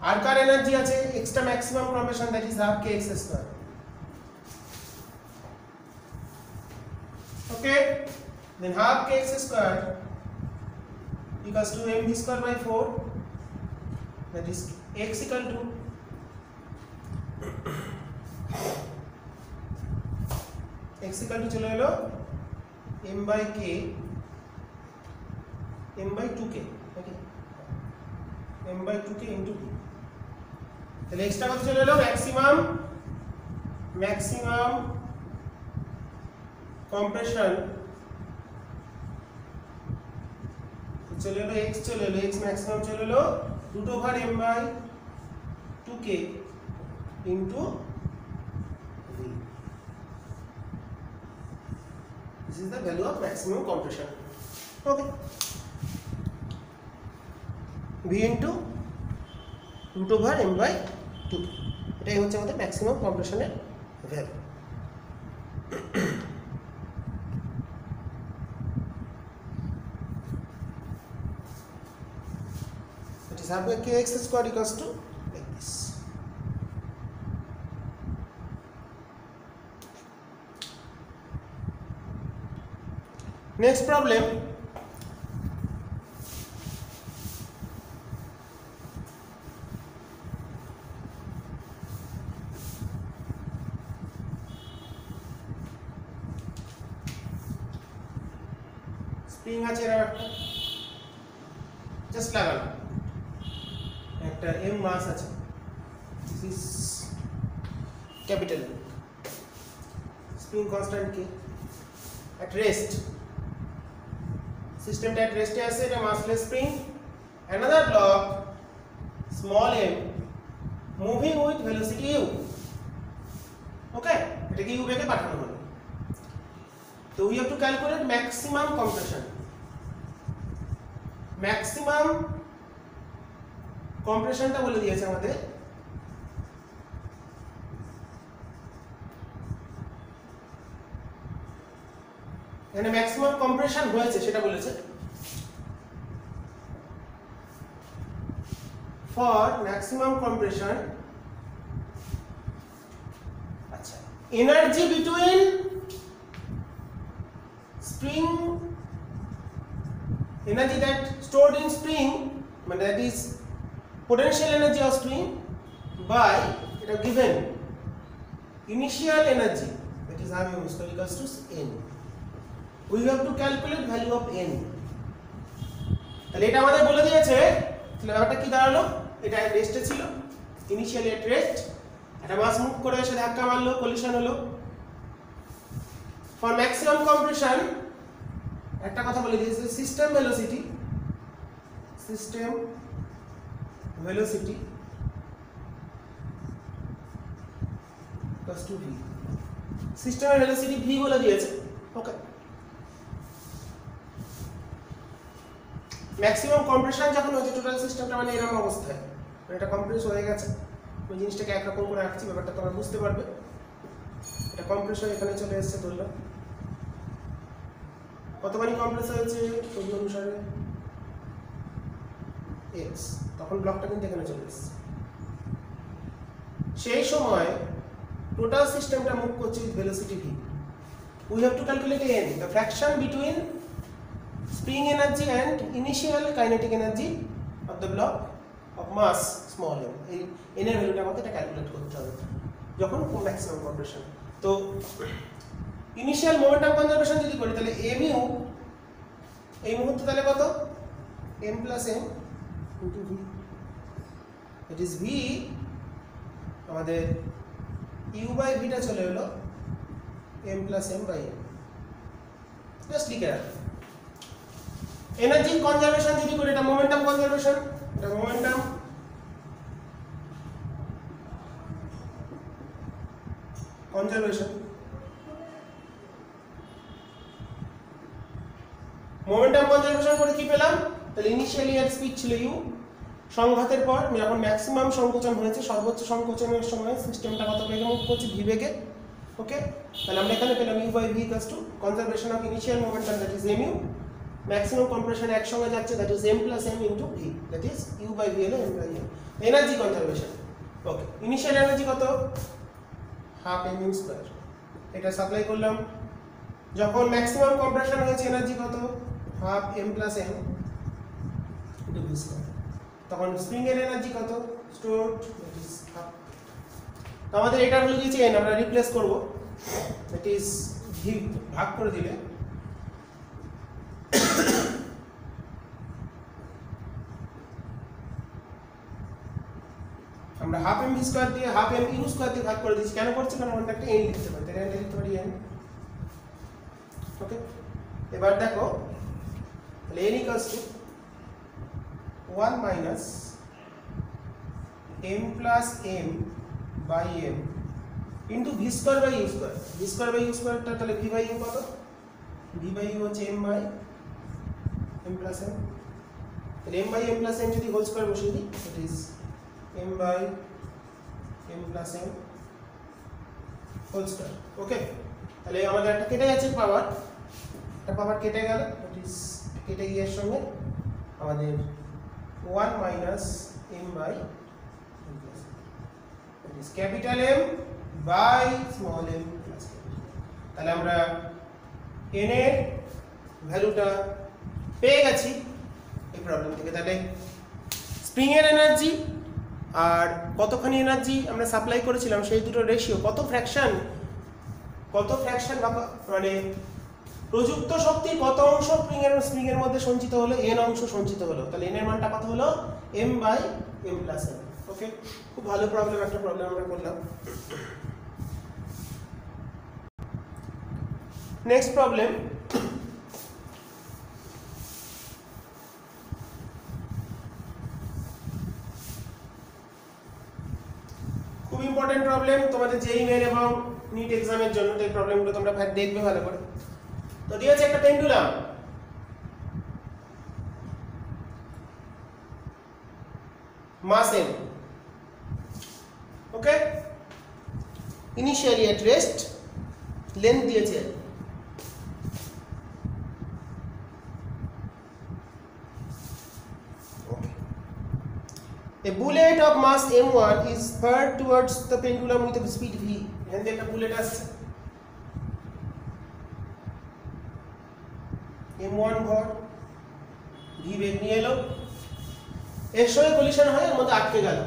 আর কার এনার্জি আছে? Extra maximum compression, that is half kx square. Okay, then half kx square equals to mv square by 4, that is x equal to চলে এলো m by k, m by 2k, okay, m by 2k into v। তাহলে x টা কত চলে এলো? Maximum compression চলে এলো, x চলে এলো, x ম্যাক্সিমাম চলে এলো √m/2k into v। This is the value of maximum compression. Okay, v into √m/2k, এটাই হচ্ছে আমাদের ম্যাক্সিমাম কম্প্রেশনের value. half by kx square equals to like this. Next problem, spring আছে এর একটা জাস্ট লাগানো, একটা m মাস আছে, this is capital M, spring constant k at rest, সিস্টেমটা at rest এ আছে, এটা massless spring. another block small m moving with velocity u, okay, এটাকে u বেগে পাঠানো হলো। তো we have to calculate maximum compression, maximum কম্প্রেশনটা বলে দিয়েছে আমাদের এখানে ম্যাক্সিমাম কম্প্রেশন হয়েছে সেটা বলেছে। ফর ম্যাক্সিমাম কম্প্রেশন, আচ্ছা, energy between spring, energy that stored in spring, that is potential energy of spring by it are given initial energy, that is half m square equals to n. We have to calculate value of n. তাহলে এটা আমাদের বলে দিয়েছে, তাহলে ব্যাপারটা কি দাঁড়ালো, এটা রেস্টে ছিল, ইনিশিয়ালি এট রেস্ট, একটা মাস মুভ করে এসে ধাক্কা মারলো, কলিশন হলো। ফর ম্যাক্সিমাম কম্প্রেশন একটা কথা বলে দিয়েছে, system velocity plus two v, সিস্টেমের ভেলোসিটি ভি বলে দিয়েছে। ওকে, ম্যাক্সিমাম কম্প্রেশন যখন হয়েছে টোটাল সিস্টেমটা মানে এরকম অবস্থায়, এটা কম্প্রেস হয়ে গেছে, ওই জিনিসটাকে একরকম করে রাখছি, ব্যাপারটা তোমরা বুঝতে পারবে। এটা কম্প্রেস হয়ে এখানে চলে এসেছে, ধরলাম কতবারই কম্প্রেস হয়েছে ওই অনুসারে এক্স, তখন ব্লকটা কিন্তু এখানে চলে এসেছে। সেই সময় টোটাল সিস্টেমটা মুভ করছে with velocity v. We have to calculate n, the fraction between spring energy and initial kinetic energy of the block of mass small m. এই এন এর ভ্যালুটা আমাদের এটা ক্যালকুলেট করতে হবে যখন ম্যাক্সিমাম কম্প্রেশন। তো ইনিশিয়াল মোমেন্টাম কনজারভেশন যদি করি তাহলে এম ইউ এই মুহূর্তে তাহলে কত, m plus M into v, it is v, আমাদের ইউ বাই ভিটা চলে হলো m plus M by M, just লিখে রাখি। এনার্জি কনজারভেশন যদি করি, এটা মোমেন্টাম কনজারভেশন, এটা মোমেন্টাম কনজারভেশন, মোমেন্টাম কনজারভেশন করে কি পেলাম, তাহলে ইনিশিয়ালি এর স্পিড ছিল ইউ, সংঘাতের পর যখন ম্যাক্সিমাম সংকোচন হয়েছে, সর্বোচ্চ সংকোচনের সময় সিস্টেমটা কত বেগে মুভ করছে, ভি বেগে। ওকে, তাহলে আমরা এখানে পেলাম U by V equals to conservation of initial momentum, that is M U, maximum compression একসঙ্গে যাচ্ছে, that is M plus M into V, that is U by V হলো M by M. Energy conservation, okay, initial energy কত, half M U square, এটা supply করলাম। যখন maximum compression হয়েছে energy কত, half M plus M into V square. তখন spring এর energy কত, স্টোরড, দ্যাট ইজ হাফ। তো আমাদের এটা বলে দিয়েছে এন, আমরা রিপ্লেস করব, দ্যাট ইজ ভি ভাগ করে দিলে আমরা হাফ এম ভি স্কোয়ার দিয়ে হাফ এম ইউ স্কোয়ার দিয়ে ভাগ করে দিয়েছি। কেন করছি, কারণ আমরা একটা এন লিখতে পারি, তাহলে লিখতে পারি এন। ওকে, এবার দেখো, তাহলে N equals to 1 minus M plus M by M into V square by U square. V square by U স্কোয়ারটা তাহলে ভি বাই ইউ কত, ভি বাই ইউ হচ্ছে M by M plus M, তাহলে M by M plus M যদি whole square বসিয়ে দিই, it is M by M plus M whole square. Okay, তাহলে আমাদের একটা কেটে যাচ্ছে পাওয়ার, একটা পাওয়ার কেটে গেল, ইট ইজ কেটে গিয়ে এর সঙ্গে আমাদের 1 minus m by M plus m, it is capital m by small m plus M. তাহলে আমরা এন এর ভ্যালুটা পেয়ে গেছি এই প্রবলেম থেকে। তাহলে স্প্রিং এর এনার্জি আর কতখানি এনার্জি আমরা সাপ্লাই করেছিলাম সেই দুটো রেশিও, কত ফ্র্যাকশন মানে প্রযুক্ত শক্তি কত অংশ স্প্রিং এর মধ্যে সঞ্চিত হলো, এন অংশ সঞ্চিত হলো, তাহলে এন এর মানটা কত হলো, M by M plus M. Okay, খুব ভালো প্রবলেম, একটা প্রবলেম আমরা করলাম। নেক্সট প্রবলেম, খুব ইম্পর্টেন্ট প্রবলেম তোমাদের জেই মেন এবং নিট এক্সামের জন্য, এই প্রবলেমগুলো তোমরা দেখবে ভালো করে। তো দিয়েছে একটা পেন্ডুলাম, মাস m, ওকে, ইনিশিয়ালি এট রেস্ট, লেন্থ দিয়েছে A bullet of mass m1 is fired towards the pendulum with a speed v. এখান থেকে একটা বুলেট আসছে, m1 ভর, v বেগ নিয়ে এলো, এর সঙ্গে কলিশন হয়, এর মধ্যে আটকে গেল।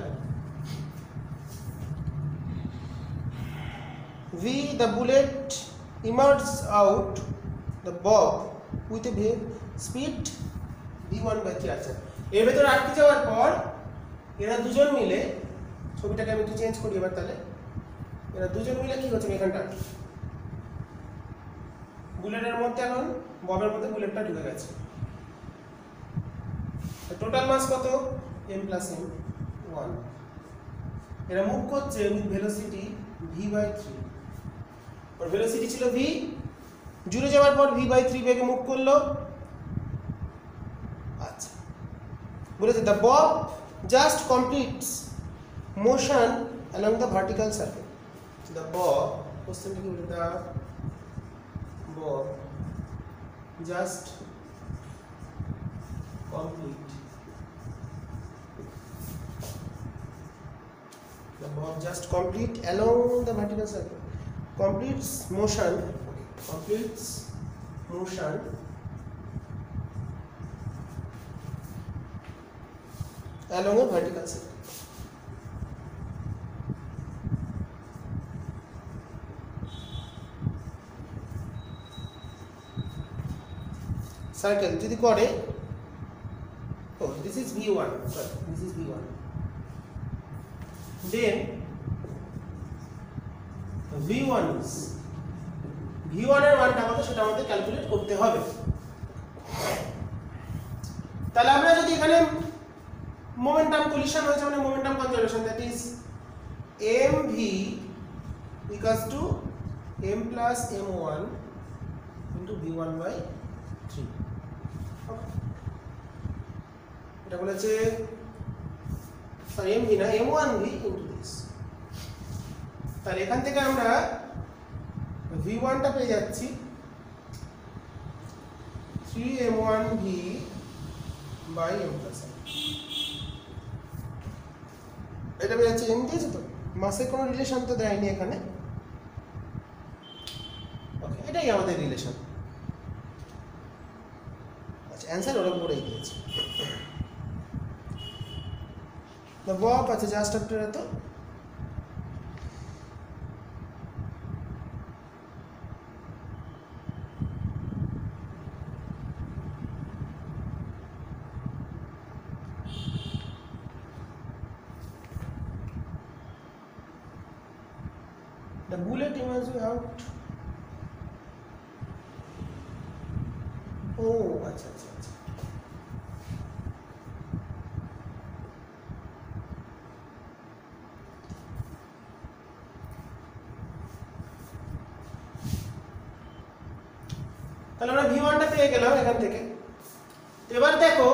v, the bullet emerges out the bob with a speed v1/3 আছে। এর ভেতরে আটকে যাওয়ার পর এরা দুজন মিলে, ছবিটাকে আমি একটু চেঞ্জ করি এবার, তাহলে এরা দুজন মিলে কি হচ্ছে, এখানটা বুলেটের মধ্যে, এখন ববের মধ্যে বুলেটটা ঢুকে গেছে। টোটাল মাস কত, m + m1। এরা মুভ করছে উইথ ভেলোসিটি v/3। আর ভেলোসিটি ছিল v, জুড়ে যাওয়ার পর v/3 বেগে মুভ করলো। আচ্ছা, বলেছে the bob just completes motion along the vertical surface. The bob, কোশ্চেনটা কি বলে, the bob just complete, the bob just complete along the vertical surface, completes motion along a vertical surface. Circle যদি করে, oh this is v1, sorry, this is v1, then v1 এর মানটা কত সেটা আমাদের ক্যালকুলেট করতে হবে। তাহলে আমরা যদি এখানে মোমেন্টাম কলিশন হয়েছে, মানে momentum conservation, that is mv equals to m plus m1 into v1/3। এটা বলেছে, সরি mv না, m1v into this। তাহলে এখান থেকে আমরা v1 টা পেয়ে যাচ্ছি 3m1v/m plus m। এটা পেয়ে যাচ্ছে, m দিয়েছে তো, মাসে কোনো রিলেশন তো দেয়নি এখানে। ওকে, এটাই আমাদের রিলেশন। আচ্ছা, অ্যানসার ওরা পড়েই দিয়েছে। The bob আছে জাস্ট আফটার এত, the bullet emerges out, oh আচ্ছা আচ্ছা আচ্ছা, তাহলে আমরা v1 টা পেয়ে গেলাম এখান থেকে। এবার দেখো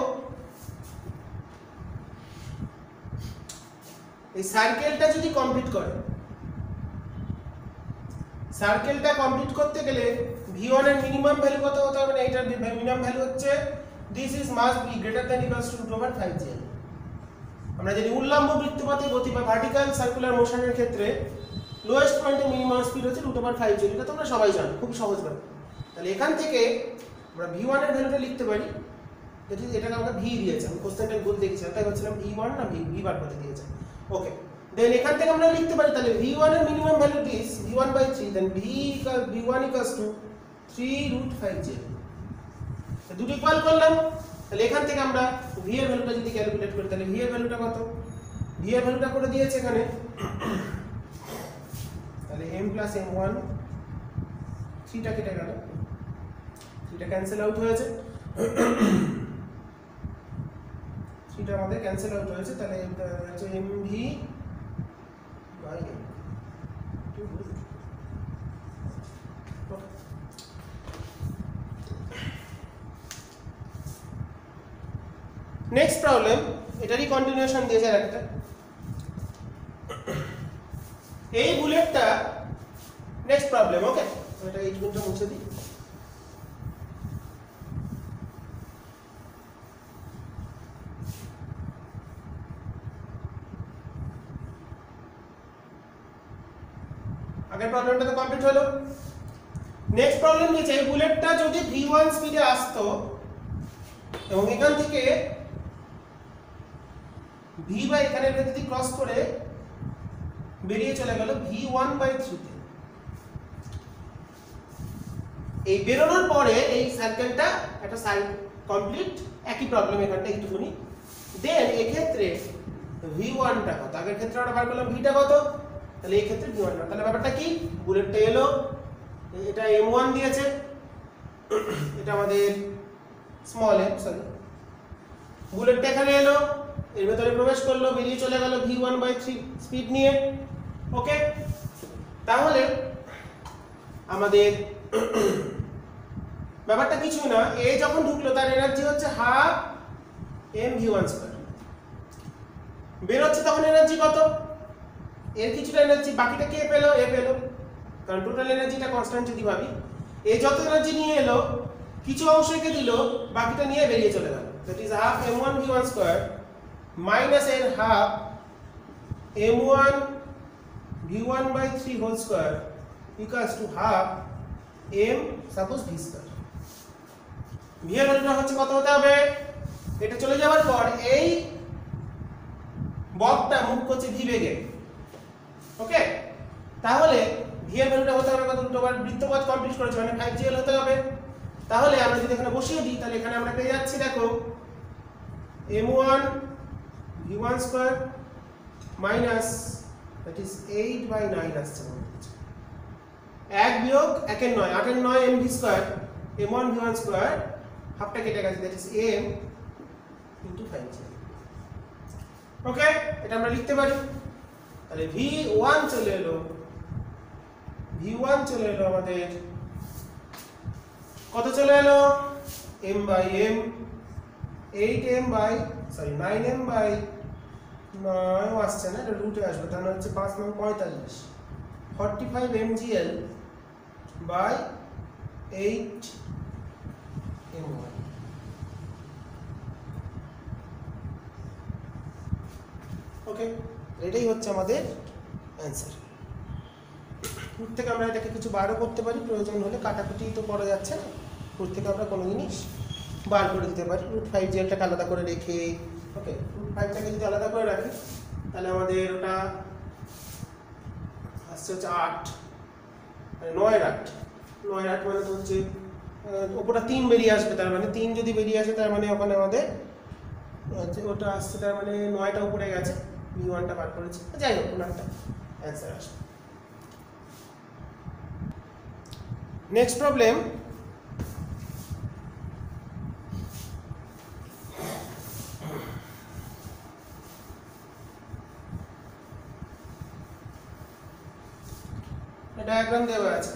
এই সার্কেলটা যদি কমপ্লিট করে, সার্কেলটা কমপ্লিট করতে গেলে v1 এর মিনিমাম ভ্যালু কত হতে হবে, না এটার মিনিমাম ভ্যালু হচ্ছে this is must be greater than equals to √5gl। আমরা যদি উল্লম্ব বৃত্তপথে গতি বা ভার্টিক্যাল সার্কুলার মোশনের ক্ষেত্রে লোয়েস্ট পয়েন্টে মিনিমাম স্পিড হচ্ছে √5gl, এটা তোমরা সবাই জানো, খুব সহজ ব্যাপার। তাহলে এখান থেকে আমরা v1 এর ভ্যালুটা লিখতে পারি, যেটা এটাকে আমরা v দিয়েছি, আমি কোশ্চেনটা ভুল দেখেছিলাম, তাই বলছিলাম v1 না v বার করতে দিয়েছে। ওকে, দেন এখান থেকে আমরা লিখতে পারি, তাহলে v1 এর minimum value this v1/3, then v1 equals to 3√5gl। দুটো ইকুয়াল করলাম, তাহলে এখান থেকে আমরা v এর ভ্যালুটা যদি ক্যালকুলেট করি, তাহলে v এর ভ্যালুটা কত, v এর ভ্যালুটা করে দিয়েছে এখানে, তাহলে m plus m1, 3 টা কেটে গেল, 3 টা ক্যান্সেল আউট হয়েছে, 3 টা আমাদের ক্যান্সেল আউট হয়েছে, তাহলে এটা হচ্ছে mv/m। নেক্সট প্রবলেম, এটারই কন্টিনিউশন দিয়েছে আরেকটা। এই বুলেটটা, নেক্সট প্রবলেম, ওকে, এটা এই টুকুটা মুছে দিই। আগের প্রবলেমটা তো কমপ্লিট হলো। নেক্সট প্রবলেম দিয়েছে এই বুলেটটা যদি v1 স্পিডে আসতো এবং এখান থেকে v বাই এখানের যদি ক্রস করে বেরিয়ে চলে গেল v1/3 তে, এই বেরোনোর পরে এই সার্কেলটা একটা সাইড কমপ্লিট, একই প্রবলেম এখানটা একটুখানি। দেন এই ক্ষেত্রে v1 টা কত, আগের ক্ষেত্রে আমরা বার করলাম v টা কত, তাহলে এই ক্ষেত্রে v1 টা, তাহলে ব্যাপারটা কি, বুলেটটা এলো, এটা m1 দিয়েছে, এটা আমাদের স্মল m, সরি, বুলেটটা এখানে এলো, এর ভেতরে প্রবেশ করলো, বেরিয়ে চলে গেল v1/3 স্পিড নিয়ে। ওকে, তাহলে আমাদের ব্যাপারটা কিছু না, এ যখন ঢুকলো তার এনার্জি হচ্ছে হাফ mv1², বের হচ্ছে তখন এনার্জি কত, এর কিছুটা এনার্জি, বাকিটা কে পেলো, এ পেলো, কারণ টোটাল এনার্জিটা কনস্ট্যান্ট যদি ভাবি, এ যত এনার্জি নিয়ে এলো কিছু অংশ একে দিল, বাকিটা নিয়ে বেরিয়ে চলে গেল, that is half m1v1² minus এর half m1 v1/3 whole square equals to half m suppose v square. v এর ভ্যালুটা হচ্ছে কত হতে হবে, এটা চলে যাওয়ার পর এই বলটা মুভ করছে v বেগে। ওকে, তাহলে v এর ভ্যালুটা হতে হবে কত, দুটোবার বৃত্তপথ কমপ্লিট করেছে মানে 5gl হতে হবে। তাহলে আমরা যদি এখানে বসিয়ে দিই তাহলে এখানে আমরা পেয়ে যাচ্ছি, দেখো m1 v1² minus that is 8/9 আসছে, 1 বিয়োগ 1 এর 9, 8 এর 9 mv² m1 v1² হাফটা কেটে গেছে, that is m into 5g। ওকে, এটা আমরা লিখতে পারি, তাহলে v1 চলে এলো, v1 চলে এলো আমাদের কত চলে এলো, m/m 9m/9 আসছে না, এটা রুটে আসবে, তাহলে হচ্ছে 5 9 45 45 mgl বাই 8 m1। ওকে, এটাই হচ্ছে আমাদের অ্যান্সার। রুট থেকে আমরা এটাকে কিছু বারও করতে পারি, প্রয়োজন হলে, কাটাকুটি তো করা যাচ্ছে না, রুট থেকে আমরা কোনো জিনিস বার করে দিতে পারি, রুট 5gl-টাকে আলাদা করে রেখে। ওকে, রুট 5টাকে যদি আলাদা করে রাখি তাহলে আমাদের ওটা আসছে হচ্ছে 8, মানে 9/8 মানে তো হচ্ছে ওপরটা 3 বেরিয়ে আসবে, তার মানে 3 যদি বেরিয়ে আসে তার মানে ওখানে আমাদের ওটা আসছে, তার মানে 9টা উপরে গেছে, v1টা বার করেছি, যাই হোক কোনো একটা অ্যান্সার আসবে। নেক্সট প্রবলেম, ডায়াগ্রাম দেওয়া আছে,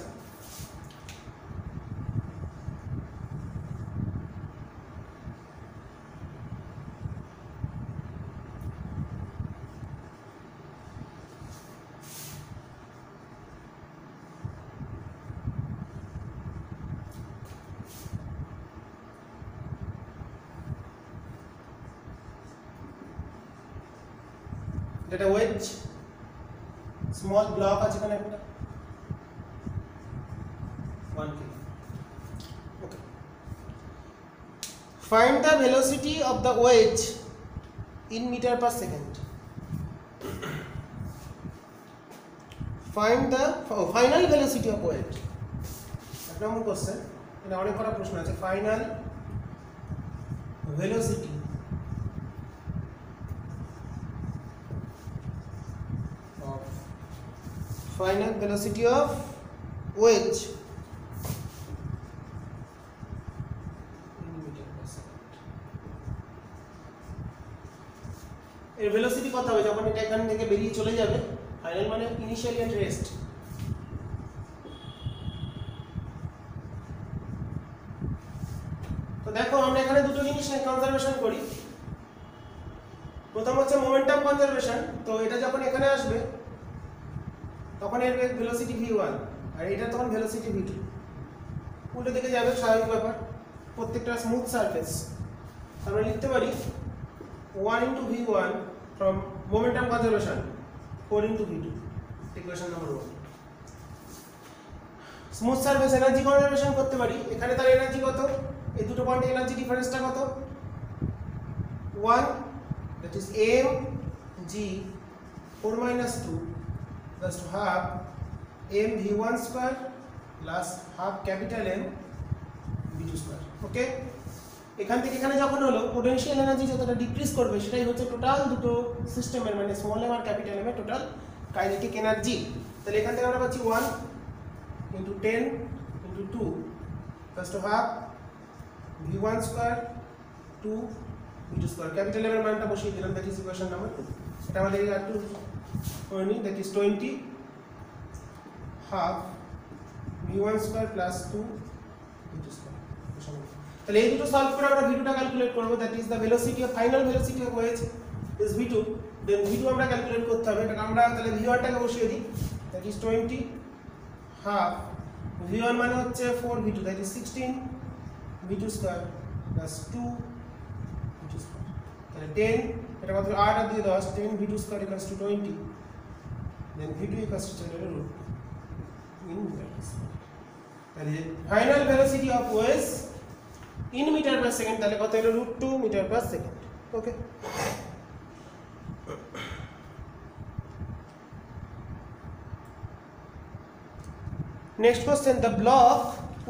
এটা ওয়েজ স্মল ব্লক আছে এখানে একটা 1 kg। Okay, find the velocity of the wedge in meter per second. Find the final velocity of wedge, এক নম্বর কোশ্চেন, এটা অনেক কটা প্রশ্ন আছে। ফাইনাল ভেলোসিটি of wedge এর ভেলোসিটি কত হবে যখন এটা এখান থেকে বেরিয়ে চলে যাবে, ফাইনাল মানে ইনিশিয়ালি এট রেস্ট। তো দেখো আমরা এখানে দুটো জিনিস কনজারভেশন করি, প্রথম হচ্ছে মোমেন্টাম কনজারভেশন। তো এটা যখন এখানে আসবে তখন এর ভেলোসিটি v1 আর এটা তখন ভেলোসিটি v2, উল্টো দিকে যাবে, স্বাভাবিক ব্যাপার, প্রত্যেকটা স্মুথ সারফেস। আমরা লিখতে পারি 1 into v1 from momentum conservation 4 into v2, equation number 1। Smooth surface energy conservation করতে পারি। এখানে তার এনার্জি কত, এই দুটো পয়েন্টে এনার্জি ডিফারেন্সটা কত, 1, that is m g 4 minus 2 plus half m v1 square plus half capital M v2 square। ওকে, এখান থেকে এখানে যখন হলো পোটেনশিয়াল এনার্জি যতটা ডিক্রিজ করবে সেটাই হচ্ছে টোটাল দুটো সিস্টেমের মানে small M R capital m এর টোটাল কাইনেটিক এনার্জি। তাহলে এখান থেকে আমরা পাচ্ছি 1 into 10 into 2 plus to half v1 square 2 v2 square। Capital m এর মানটা বসিয়ে দিলাম, দ্যাট ইজ ইকুয়েশন নাম্বার 2। এটা আমাদের আর টু হয়নি, that is 20 half v1 square plus 2 v2 square। তাহলে এই দুটো সলভ করে আমরা v2 টা ক্যালকুলেট করব, that is the velocity of final velocity of wave ইজ v2। দেন v2 আমরা ক্যালকুলেট করতে হবে, এটা আমরা তাহলে v1 টাকে বসিয়ে দিই, দ্যাট ইজ 20 half v1 মানে হচ্ছে 4 v2, that is 16 v2 square plus 2 v2 square. তাহলে 10 এটা কত, 8 আর 2 10, 10 v2 square equals to 20, then v2 equals to √2 in meters। তাহলে final velocity of wave in meter per second, তাহলে কত হলো √2 metre per second. Okay, next question, the block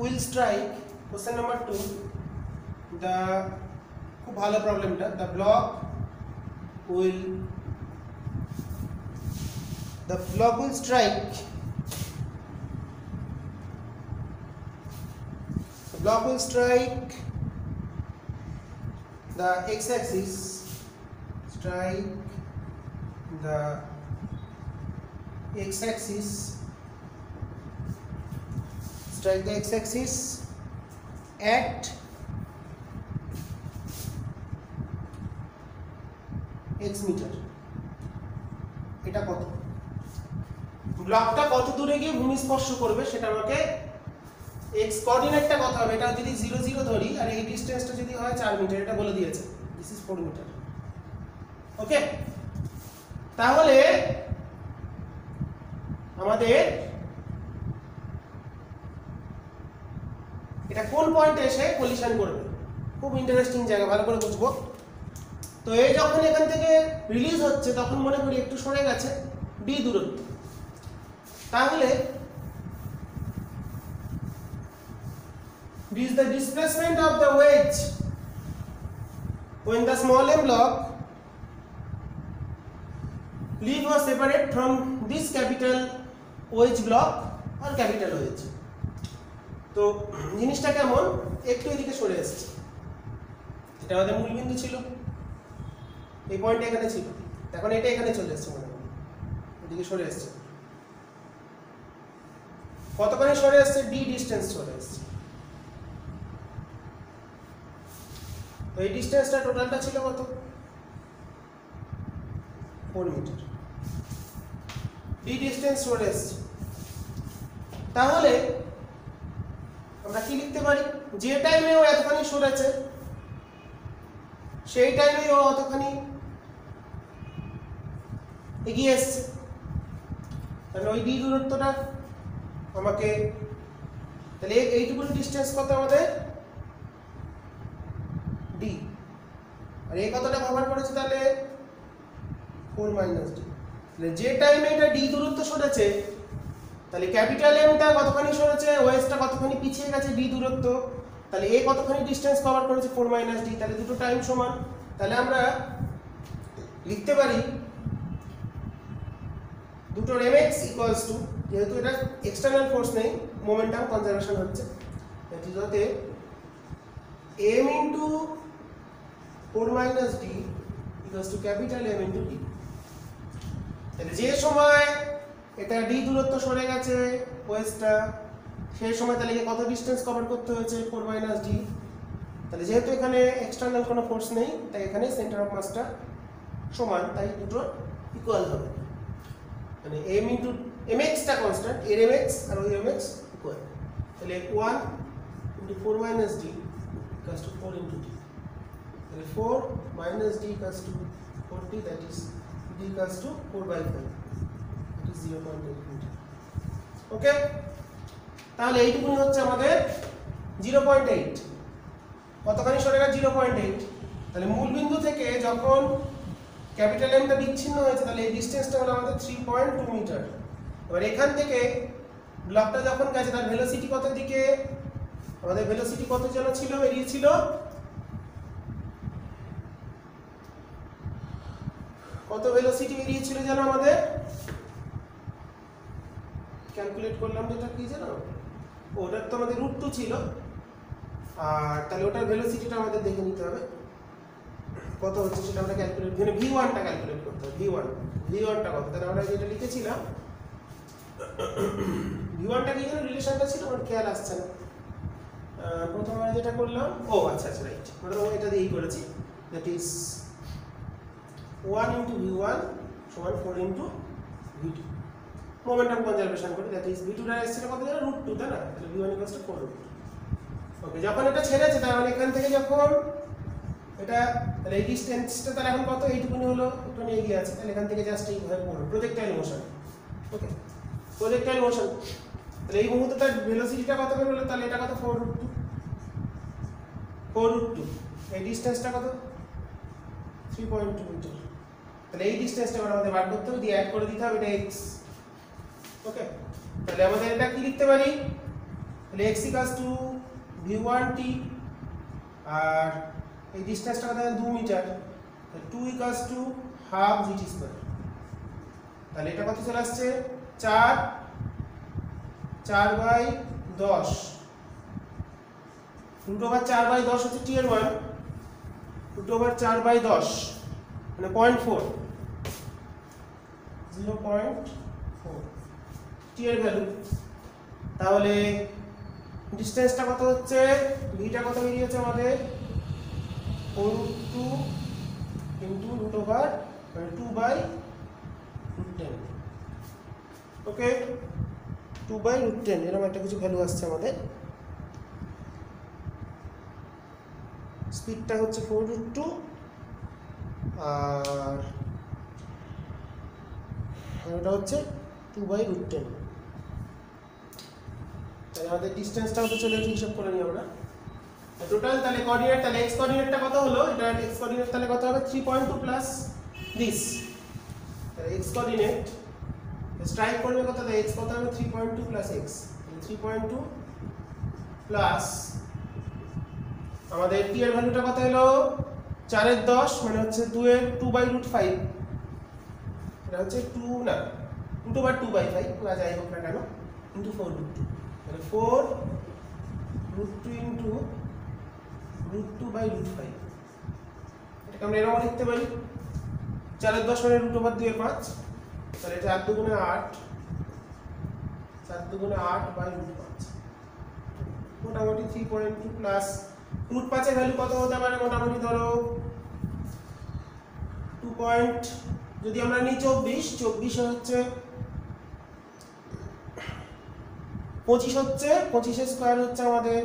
will strike, question number 2, the খুব ভালো প্রবলেমটা, the block will strike, the block will strike the x-axis, strike the x-axis, strike the x-axis at x meter। এটা কত, ব্লকটা কত দূরে গিয়ে ভূমি স্পর্শ করবে সেটা আমাকে x কোঅর্ডিনেটটা কত হবে, এটা যদি 0 0 ধরি আর এই ডিসটেন্সটা যদি হয় 4 মিটার, এটা বলে দিয়েছে, দিস ইজ 4 মিটার। ওকে, তাহলে আমাদের এটা কোন পয়েন্টে এসে কলিশন করবে, খুব ইন্টারেস্টিং জায়গা, ভালো করে বুঝবো। তো এই যখন এখান থেকে রিলিজ হচ্ছে তখন মনে করি একটু সরে গেছে d দূরত্ব, তাহলে this is the displacement of the wedge when the small m block leave or separate from this capital wedge block or capital wedge। তো জিনিসটা কেমন, একটু এদিকে সরে এসেছে, এটা আমাদের মূল বিন্দু ছিল, এই পয়েন্ট এখানে ছিল, এখন এটা এখানে চলে এসেছে, মনে করি এদিকে সরে এসেছে, কতখানি সরে এসেছে, d ডিসটেন্স সরে এসেছে। তো এই ডিসটেন্সটা টোটালটা ছিল কত, 4 মিটার, d ডিসটেন্স সরে এসেছে। তাহলে আমরা কি লিখতে পারি, যে টাইমে ও এতখানি সরেছে সেই টাইমে ও অতখানি এগিয়ে এসছে, তাহলে ওই d দূরত্বটা আমাকে, তাহলে এইটুকু ডিসটেন্স কত আমাদের d, আর এই কতটা কভার করেছে, তাহলে 4 মাইনাস d। তাহলে যে টাইমে এটা d দূরত্ব সরেছে তাহলে ক্যাপিটাল M টা কতখানি সরেছে, ওয়েভটা কতখানি পিছিয়ে গেছে d দূরত্ব, তাহলে a কতখানি ডিসটেন্স কভার করেছে 4 মাইনাস d, তাহলে দুটো টাইম সমান। তাহলে আমরা লিখতে পারি দুটোর mx ইকুয়ালস টু, যেহেতু এটা এক্সটার্নাল ফোর্স নেই মোমেন্টাম কনজারভেশন হচ্ছে, দ্যাট ইজ হতে m into 4 minus d equals to capital M into d। তাহলে যে সময় এটা d দূরত্ব সরে গেছে ওয়েভটা, সেই সময় তাহলে কত ডিসটেন্স কভার করতে হয়েছে 4 মাইনাস d। তাহলে যেহেতু এখানে এক্সটার্নাল কোনো ফোর্স নেই তাই এখানে সেন্টার অফ মাসটা সমান, তাই দুটো ইকুয়াল হবে, মানে m ইনটু mx টা কনস্ট্যান্ট, এর mx আর ওই mx ইকুয়াল। তাহলে 1 into 4 minus d equals to 4 into d, তাহলে 4 minus d equals to 40, that is d equals to 4/5, that is 0.8 meter। ওকে, তাহলে এইটুকুনি হচ্ছে আমাদের 0.8, কতখানি সরে গেছে 0.8। তাহলে মূল বিন্দু থেকে যখন ক্যাপিটাল এমটা বিচ্ছিন্ন হয়েছে তাহলে এই ডিসটেন্সটা হলো আমাদের 3.2 মিটার। এবার এখান থেকে ব্লকটা যখন গেছে তার ভেলোসিটি কত দিকে, আমাদের ভেলোসিটি কত যেন ছিল, বেরিয়েছিল কত ভেলোসিটি বেরিয়েছিল যেন আমাদের, ক্যালকুলেট করলাম যেটা কি যেন, ওটার তো আমাদের √2 ছিল। আর তাহলে ওটার ভেলোসিটিটা আমাদের দেখে নিতে হবে কত হচ্ছে, সেটা আমরা ক্যালকুলেট, এখানে v1টা ক্যালকুলেট করতে হবে। v1টা কত, তাহলে আমরা যেটা লিখেছিলাম v1টা কি যেন রিলেশনটা ছিল আমার খেয়াল আসছে না। প্রথমে আমরা যেটা করলাম, ও আচ্ছা রাইট, আমরা এটা দিয়েই করেছি, that is 1 * v1 = 4 * v2, momentum conservation করি, দ্যাট ইজ v2 টা এসেছিল কত যেন √2, তাই না? তাহলে v1 = 4 √2। ওকে, যখন এটা ছেড়েছে তার মানে এখান থেকে যখন এটা, তাহলে এই ডিসটেন্সটা তার এখন কত, এইটুকুনি হলো, একটু এগিয়ে আছে, তাহলে এখান থেকে জাস্ট এইভাবে পড়ো, প্রজেক্টাইল মোশন। ওকে, প্রজেক্টাইল মোশন, তাহলে এই মুহূর্তে তার ভেলোসিটিটা কত বের হলো, তাহলে এটা কত 4 √2, এই ডিসটেন্সটা কত 3.2 মিটার। তাহলে এই ডিসটেন্সটা আমাদের বার করতে হবে, দিয়ে অ্যাড করে দিতে হবে, এটা x। ওকে, তাহলে আমাদের এটা কি লিখতে পারি, তাহলে x = v1t, আর এই ডিসটেন্সটা কত 2 মিটার, 2 = ½ gt²। তাহলে এটা কত চলে আসছে 4/10, √4/10 হচ্ছে t এর মান, √4/10 মানে 0.4, 0.4 t এর ভ্যালু। তাহলে ডিসটেন্সটা কত হচ্ছে, ভটা কত বেরিয়েছে আমাদের 4√2 × √2/10। ওকে, 2/10 এরকম একটা কিছু ভ্যালু আসছে আমাদের। স্পিডটা হচ্ছে 4√2 আর এটা হচ্ছে 2/10। তাহলে আমাদের ডিসটেন্সটা হতে চলে এসে হিসাব করে নিই আমরা টোটাল। তাহলে কোঅর্ডিনেট, তাহলে x কোঅর্ডিনেটটা কত হলো, এটা x কোঅর্ডিনেট তাহলে কত হবে 3.2 প্লাস দিস, তাহলে x কোঅর্ডিনেট স্ট্রাইক করবে কত, তাহলে x কত হবে 3.2 প্লাস x, 3.2 প্লাস আমাদের t এর ভ্যালুটা কত হলো 4/10 মানে হচ্ছে 2/5, এটা হচ্ছে 2 না 2/2/5 বা যাই হোক না কেন, ইনটু 4√2, তাহলে 4√2 * √2/5। এটাকে আমরা এরকম লিখতে পারি, 4/10 মানে √2/5, তাহলে এটা 4 × 8, 4 × 8/5, মোটামুটি 3.2 প্লাস √5 এর ভ্যালু কত হতে পারে, মোটামুটি ধরো 2. যদি আমরা নিই 24 হচ্ছে 25 হচ্ছে, 25 এর স্কয়ার হচ্ছে আমাদের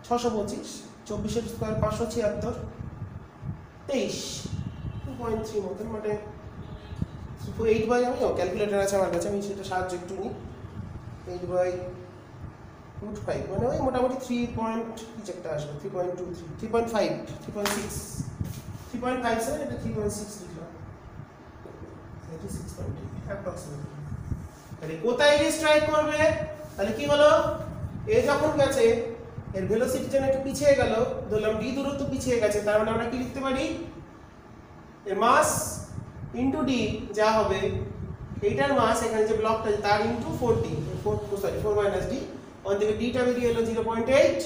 625, 24 এর স্কয়ার 576, 23, 2.3 মতন, মানে 8/, আমি ক্যালকুলেটর আছে আমার কাছে, আমি সেটা সাহায্য একটু নিই, 8/√5 মানে ওই মোটামুটি 3 পয়েন্ট কিছু একটা আসবে, 3.23, 3.5, 3.6, 3.57, এটা 3.6 লিখলাম, এটা 6.8 অ্যাপ্রক্সিমেটলি। তাহলে কোথায় গিয়ে স্ট্রাইক করবে, তাহলে কি হলো, এ যখন গেছে এর ভেলোসিটি যেন একটু পিছিয়ে গেল, ধরলাম d দূরত্ব পিছিয়ে গেছে, তার মানে আমরা কি লিখতে পারি, এর মাস ইনটু d যা হবে, এইটার মাস এখানে যে ব্লকটা তার ইনটু 4d, 4 - d, ওখান থেকে d টা বেরিয়ে এলো 0.8।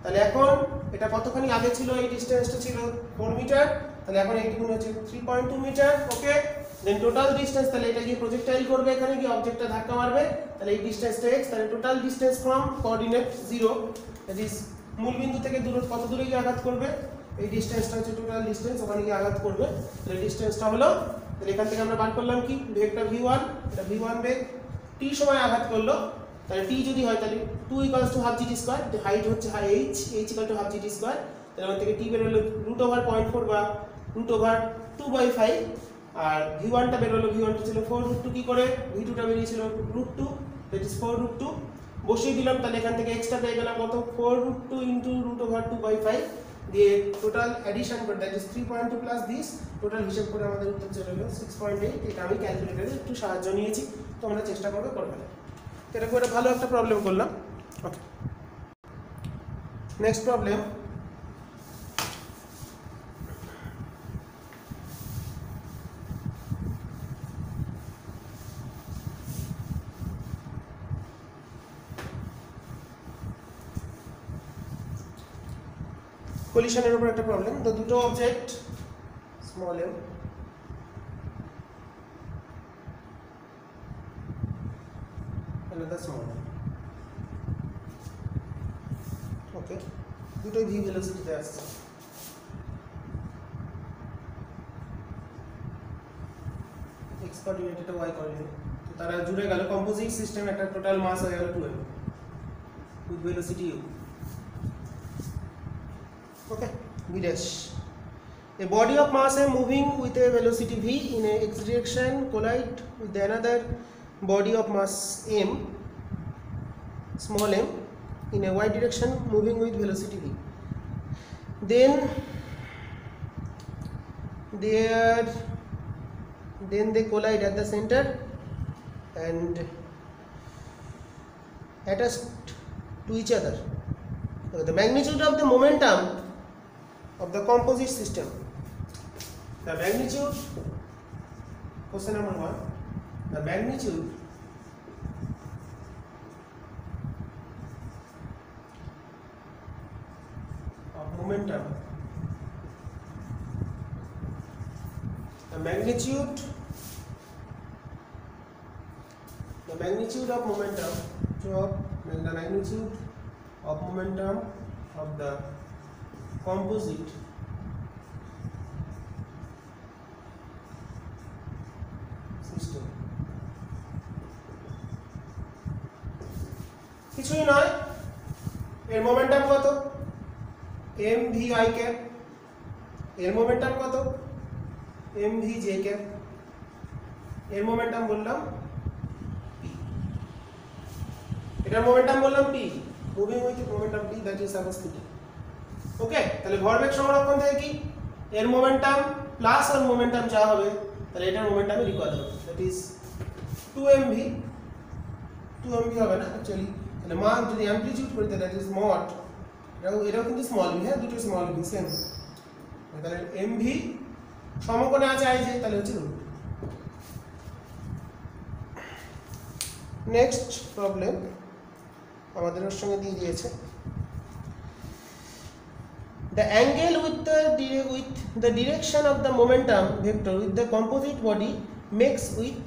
তাহলে এখন এটা কতখানি আগে ছিল, এই ডিসটেন্সটা ছিল 4 মিটার, তাহলে এখন এইটুকু হচ্ছে 3.2 মিটার। ওকে, দেন টোটাল ডিসটেন্স, তাহলে এটা গিয়ে প্রজেক্টাইল করবে, এখানে গিয়ে অবজেক্টটা ধাক্কা মারবে, তাহলে এই ডিসটেন্সটা x, তাহলে total distance from coordinate 0, that is মূল বিন্দু থেকে দূরত্ব কত দূরে গিয়ে আঘাত করবে, এই ডিসটেন্সটা হচ্ছে টোটাল ডিসটেন্স, ওখানে গিয়ে আঘাত করবে, তাহলে ডিসটেন্সটা হলো, তাহলে এখান থেকে আমরা বার করলাম কি, ভেগটা v1, এটা v1 বেগ, t সময় আঘাত করলো, তাহলে t যদি হয় তাহলে 2 = ½ gt², হাইট হচ্ছে h = ½ gt², তাহলে আমাদের থেকে t বের হলো √0.4 বা √2/5, আর v1টা বের হলো, v1টা ছিল 4√2, কি করে v2টা বেরিয়েছিল √2, দ্যাট ইজ 4√2, বসিয়ে দিলাম, তাহলে এখান থেকে এক্সট্রা পেয়ে গেলাম কত 4√2 ইন্টু √2/5 দিয়ে টোটাল অ্যাডিশন করে that is 3.2 plus this total হিসাব করে আমাদের উত্তর চলে এলো 6.8। এটা আমি ক্যালকুলেটরে একটু সাহায্য নিয়েছি, তোমরা চেষ্টা করবে করবে। এটা খুব ভালো একটা প্রবলেম করলাম। ওকে, নেক্সট প্রবলেম। কলিশনের উপর একটা প্রবলেম। তো দুটো object small m another small m, ওকে, দুটোই v ভেলোসিটিতে আসছে। x কোঅর্ডিনেট এটা y কোঅর্ডিনেট, তো তারা জুড়ে গেল কম্পোজিট সিস্টেম, একটা টোটাল মাস হয়ে গেল 2m with velocity u। Okay, v dash. A body of mass m moving with a velocity v in a x direction collide with another body of mass m, small m, in a y direction moving with velocity v. Then they collide at the center and attached to each other. Okay, the magnitude of the momentum of the composite system. The magnitude, question number 1, the magnitude of momentum, the magnitude of momentum of the composite system কিছুই নয়, এর momentum কত mv i cap, এর momentum কত mv j cap, এর momentum বললাম p, এটার momentum বললাম p, moving with momentum p that is suppose theta. Okay, তাহলে ভরবেগ সংরক্ষণ থেকে কি এর মোমেন্টাম প্লাস ওর মোমেন্টাম যা হবে তাহলে এটার মোমেন্টামে রিকল হবে, দ্যাট ইজ 2mv হবে না অ্যাকচুয়ালি, তাহলে মা যদি অ্যামপ্লিটিউড করি দ্যাট ইজ মড, এটাও কিন্তু স্মল ভি, হ্যাঁ দুটো স্মল ভি সেম, তাহলে mv সমকোণে আছে i j, তাহলে হচ্ছে রুট। নেক্সট প্রবলেম আমাদের ওর সঙ্গে দিয়ে দিয়েছে, the angle with the direction of the momentum vector with the composite body makes with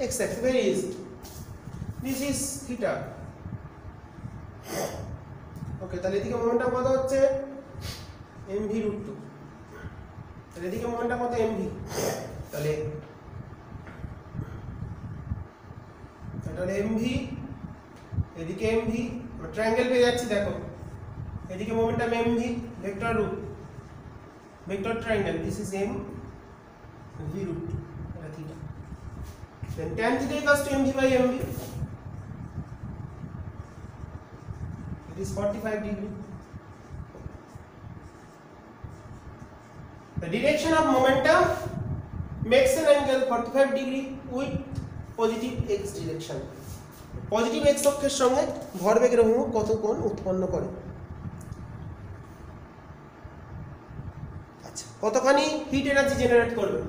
x-axis, very easy, this is theta। ওকে, তাহলে এদিকে মোমেন্টাম কত হচ্ছে mv√2, তাহলে এদিকে মোমেন্টাম কত mv, তাহলে এটা হলো mv, এদিকে mv, আমরা ট্রায়াঙ্গেল পেয়ে যাচ্ছি, দেখো এদিকে momentum mv, vector root, vector triangle, this is m v√2, এটা theta, then tan theta equals to mv/mv, it is 45 degree. The direction of momentum makes an angle 45 degree with positive x direction. Positive x অক্ষের সঙ্গে ভরবেগের অভিমুখ কত কোণ উৎপন্ন করে। আচ্ছা, কতখানি হিট এনার্জি জেনারেট করবে,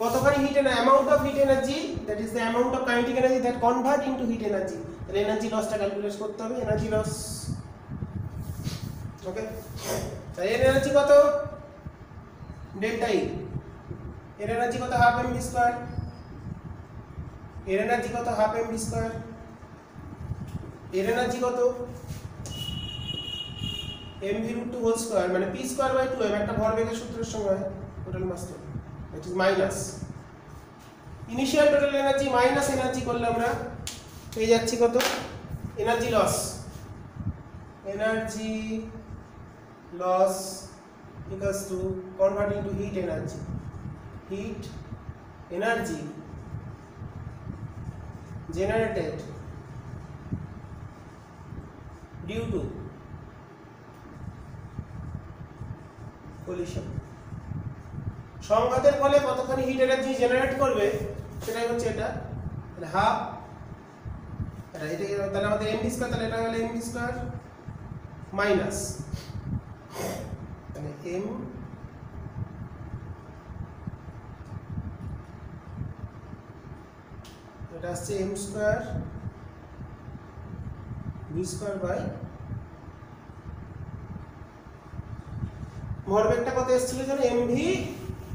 কতখানি hit energy, amount of heat energy that is the amount of kinetic energy that convert into hit energy, তাহলে এনার্জি লসটা ক্যালকুলেট করতে হবে, এনার্জি লস। ওকে, তাহলে এর এনার্জি কত ডেল্টা ই, এর এনার্জি কত হাফ mv স্কয়ার, এর এনার্জি কত হাফ mv স্কয়ার, এর এনার্জি কত mv√2 হোল স্কয়ার, মানে p স্কয়ার বাই 2m, একটা ভরবেগের সূত্রের সঙ্গে হয় total mass, that is minus initial total energy minus energy করলে আমরা পেয়ে যাচ্ছি কত energy loss, energy loss equals to converting to heat energy, heat energy generated due to collision. সংঘাতের ফলে কতখানি হিট এনার্জি জেনারেট করবে সেটাই হচ্ছে এটা, তাহলে হাফ এটা তাহলে আমাদের এমভি স্কয়ার, তাহলে এটা হলো এমভি স্কয়ার মাইনাস তাহলে এম এটা আসছে M square V square by ভরবেগটা কত এসেছিল জানো এমভি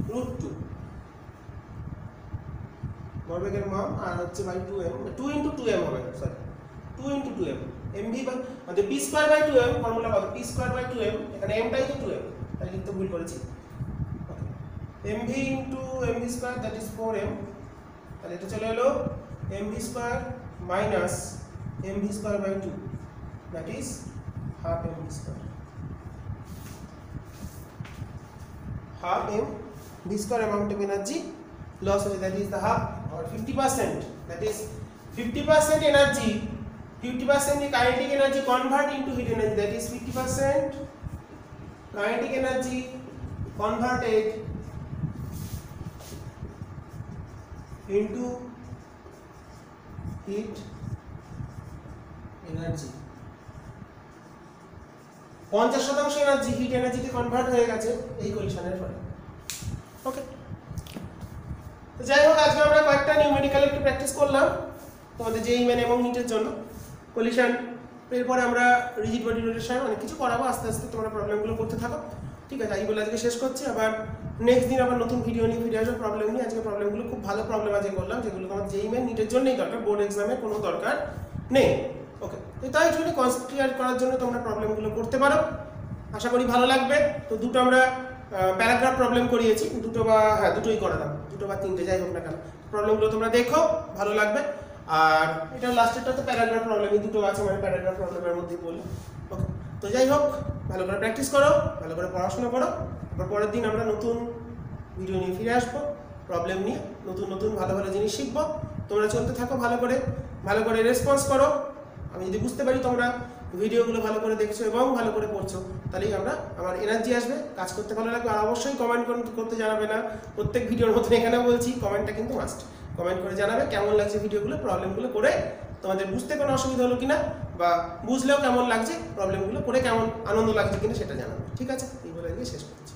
√2 ভরবেগের মান আর হচ্ছে বাই 2m 2 * 2m হবে সরি 2 * 2m mv বাই মানে p square by 2m formula কত p স্কয়ার বাই 2m এখানে m টাই তো 2m তাই লিখতে ভুল করেছি mv * mv square that is 4m তাহলে এটা চলে এলো mv square minus mv square by 2 that is half mv square half m v square amount of energy loss that is the half or 50%, that is 50% energy 50% kinetic energy convert into heat energy, that is 50% kinetic energy converted into heat energy 50% energy heat এনার্জিতে convert হয়ে গেছে এই কলিশনের ফলে। ওকে, তো যাই হোক আজকে আমরা কয়েকটা নিউমেরিক্যাল একটু প্র্যাকটিস করলাম তোমাদের যেই ম্যান এবং হিটের জন্য কলিশন। এরপরে আমরা রিজিড বডি রোটেশন অনেক কিছু করাবো, আস্তে আস্তে তোমরা প্রবলেমগুলো করতে থাকো, ঠিক আছে? এই বলে আজকে শেষ করছি, আবার নেক্সট দিন আবার নতুন ভিডিও নিয়ে ফিরে আসবো প্রবলেম নিয়ে। আজকে প্রবলেমগুলো খুব ভালো প্রবলেম আজকে করলাম, যেগুলো তোমার যেই ম্যান নিটের জন্যই দরকার, বোর্ড এক্সামের কোনো দরকার নেই। ওকে, তো তাই একটুখানি কনসেপ্ট ক্লিয়ার করার জন্য তোমরা প্রবলেমগুলো করতে পারো, আশা করি ভালো লাগবে। তো দুটো আমরা প্যারাগ্রাফ প্রবলেম করিয়েছি, দুটো বা হ্যাঁ দুটোই করালাম, দুটো বা তিনটে যাই হোক না কেন, প্রবলেমগুলো তোমরা দেখো, ভালো লাগবে। আর এটা লাস্টেরটা তো প্যারাগ্রাফ প্রবলেম, এই দুটো আছে মানে প্যারাগ্রাফ প্রবলেমের মধ্যেই বললাম। ওকে, তো যাই হোক ভালো করে প্র্যাকটিস করো, ভালো করে পড়াশোনা করো, আবার পরের দিন আমরা নতুন ভিডিও নিয়ে ফিরে আসবো, প্রবলেম নিয়ে নতুন নতুন ভালো ভালো জিনিস শিখবো। তোমরা চলতে থাকো, ভালো করে রেসপন্স করো। আমি যদি বুঝতে পারি তোমরা ভিডিওগুলো ভালো করে দেখছো এবং ভালো করে পড়ছো, তাহলেই আমার এনার্জি আসবে, কাজ করতে ভালো লাগবে। আর অবশ্যই কমেন্ট করতে জানাবে না, প্রত্যেক ভিডিওর মতন এখানেও বলছি, কমেন্টটা কিন্তু মাস্ট। কমেন্ট করে জানাবে কেমন লাগছে ভিডিওগুলো, প্রবলেমগুলো করে তোমাদের বুঝতে কোনো অসুবিধা হলো কিনা, বা বুঝলেও কেমন লাগছে, প্রবলেমগুলো করে কেমন আনন্দ লাগছে কিনা সেটা জানাবে, ঠিক আছে? এই বলে শেষ করছি।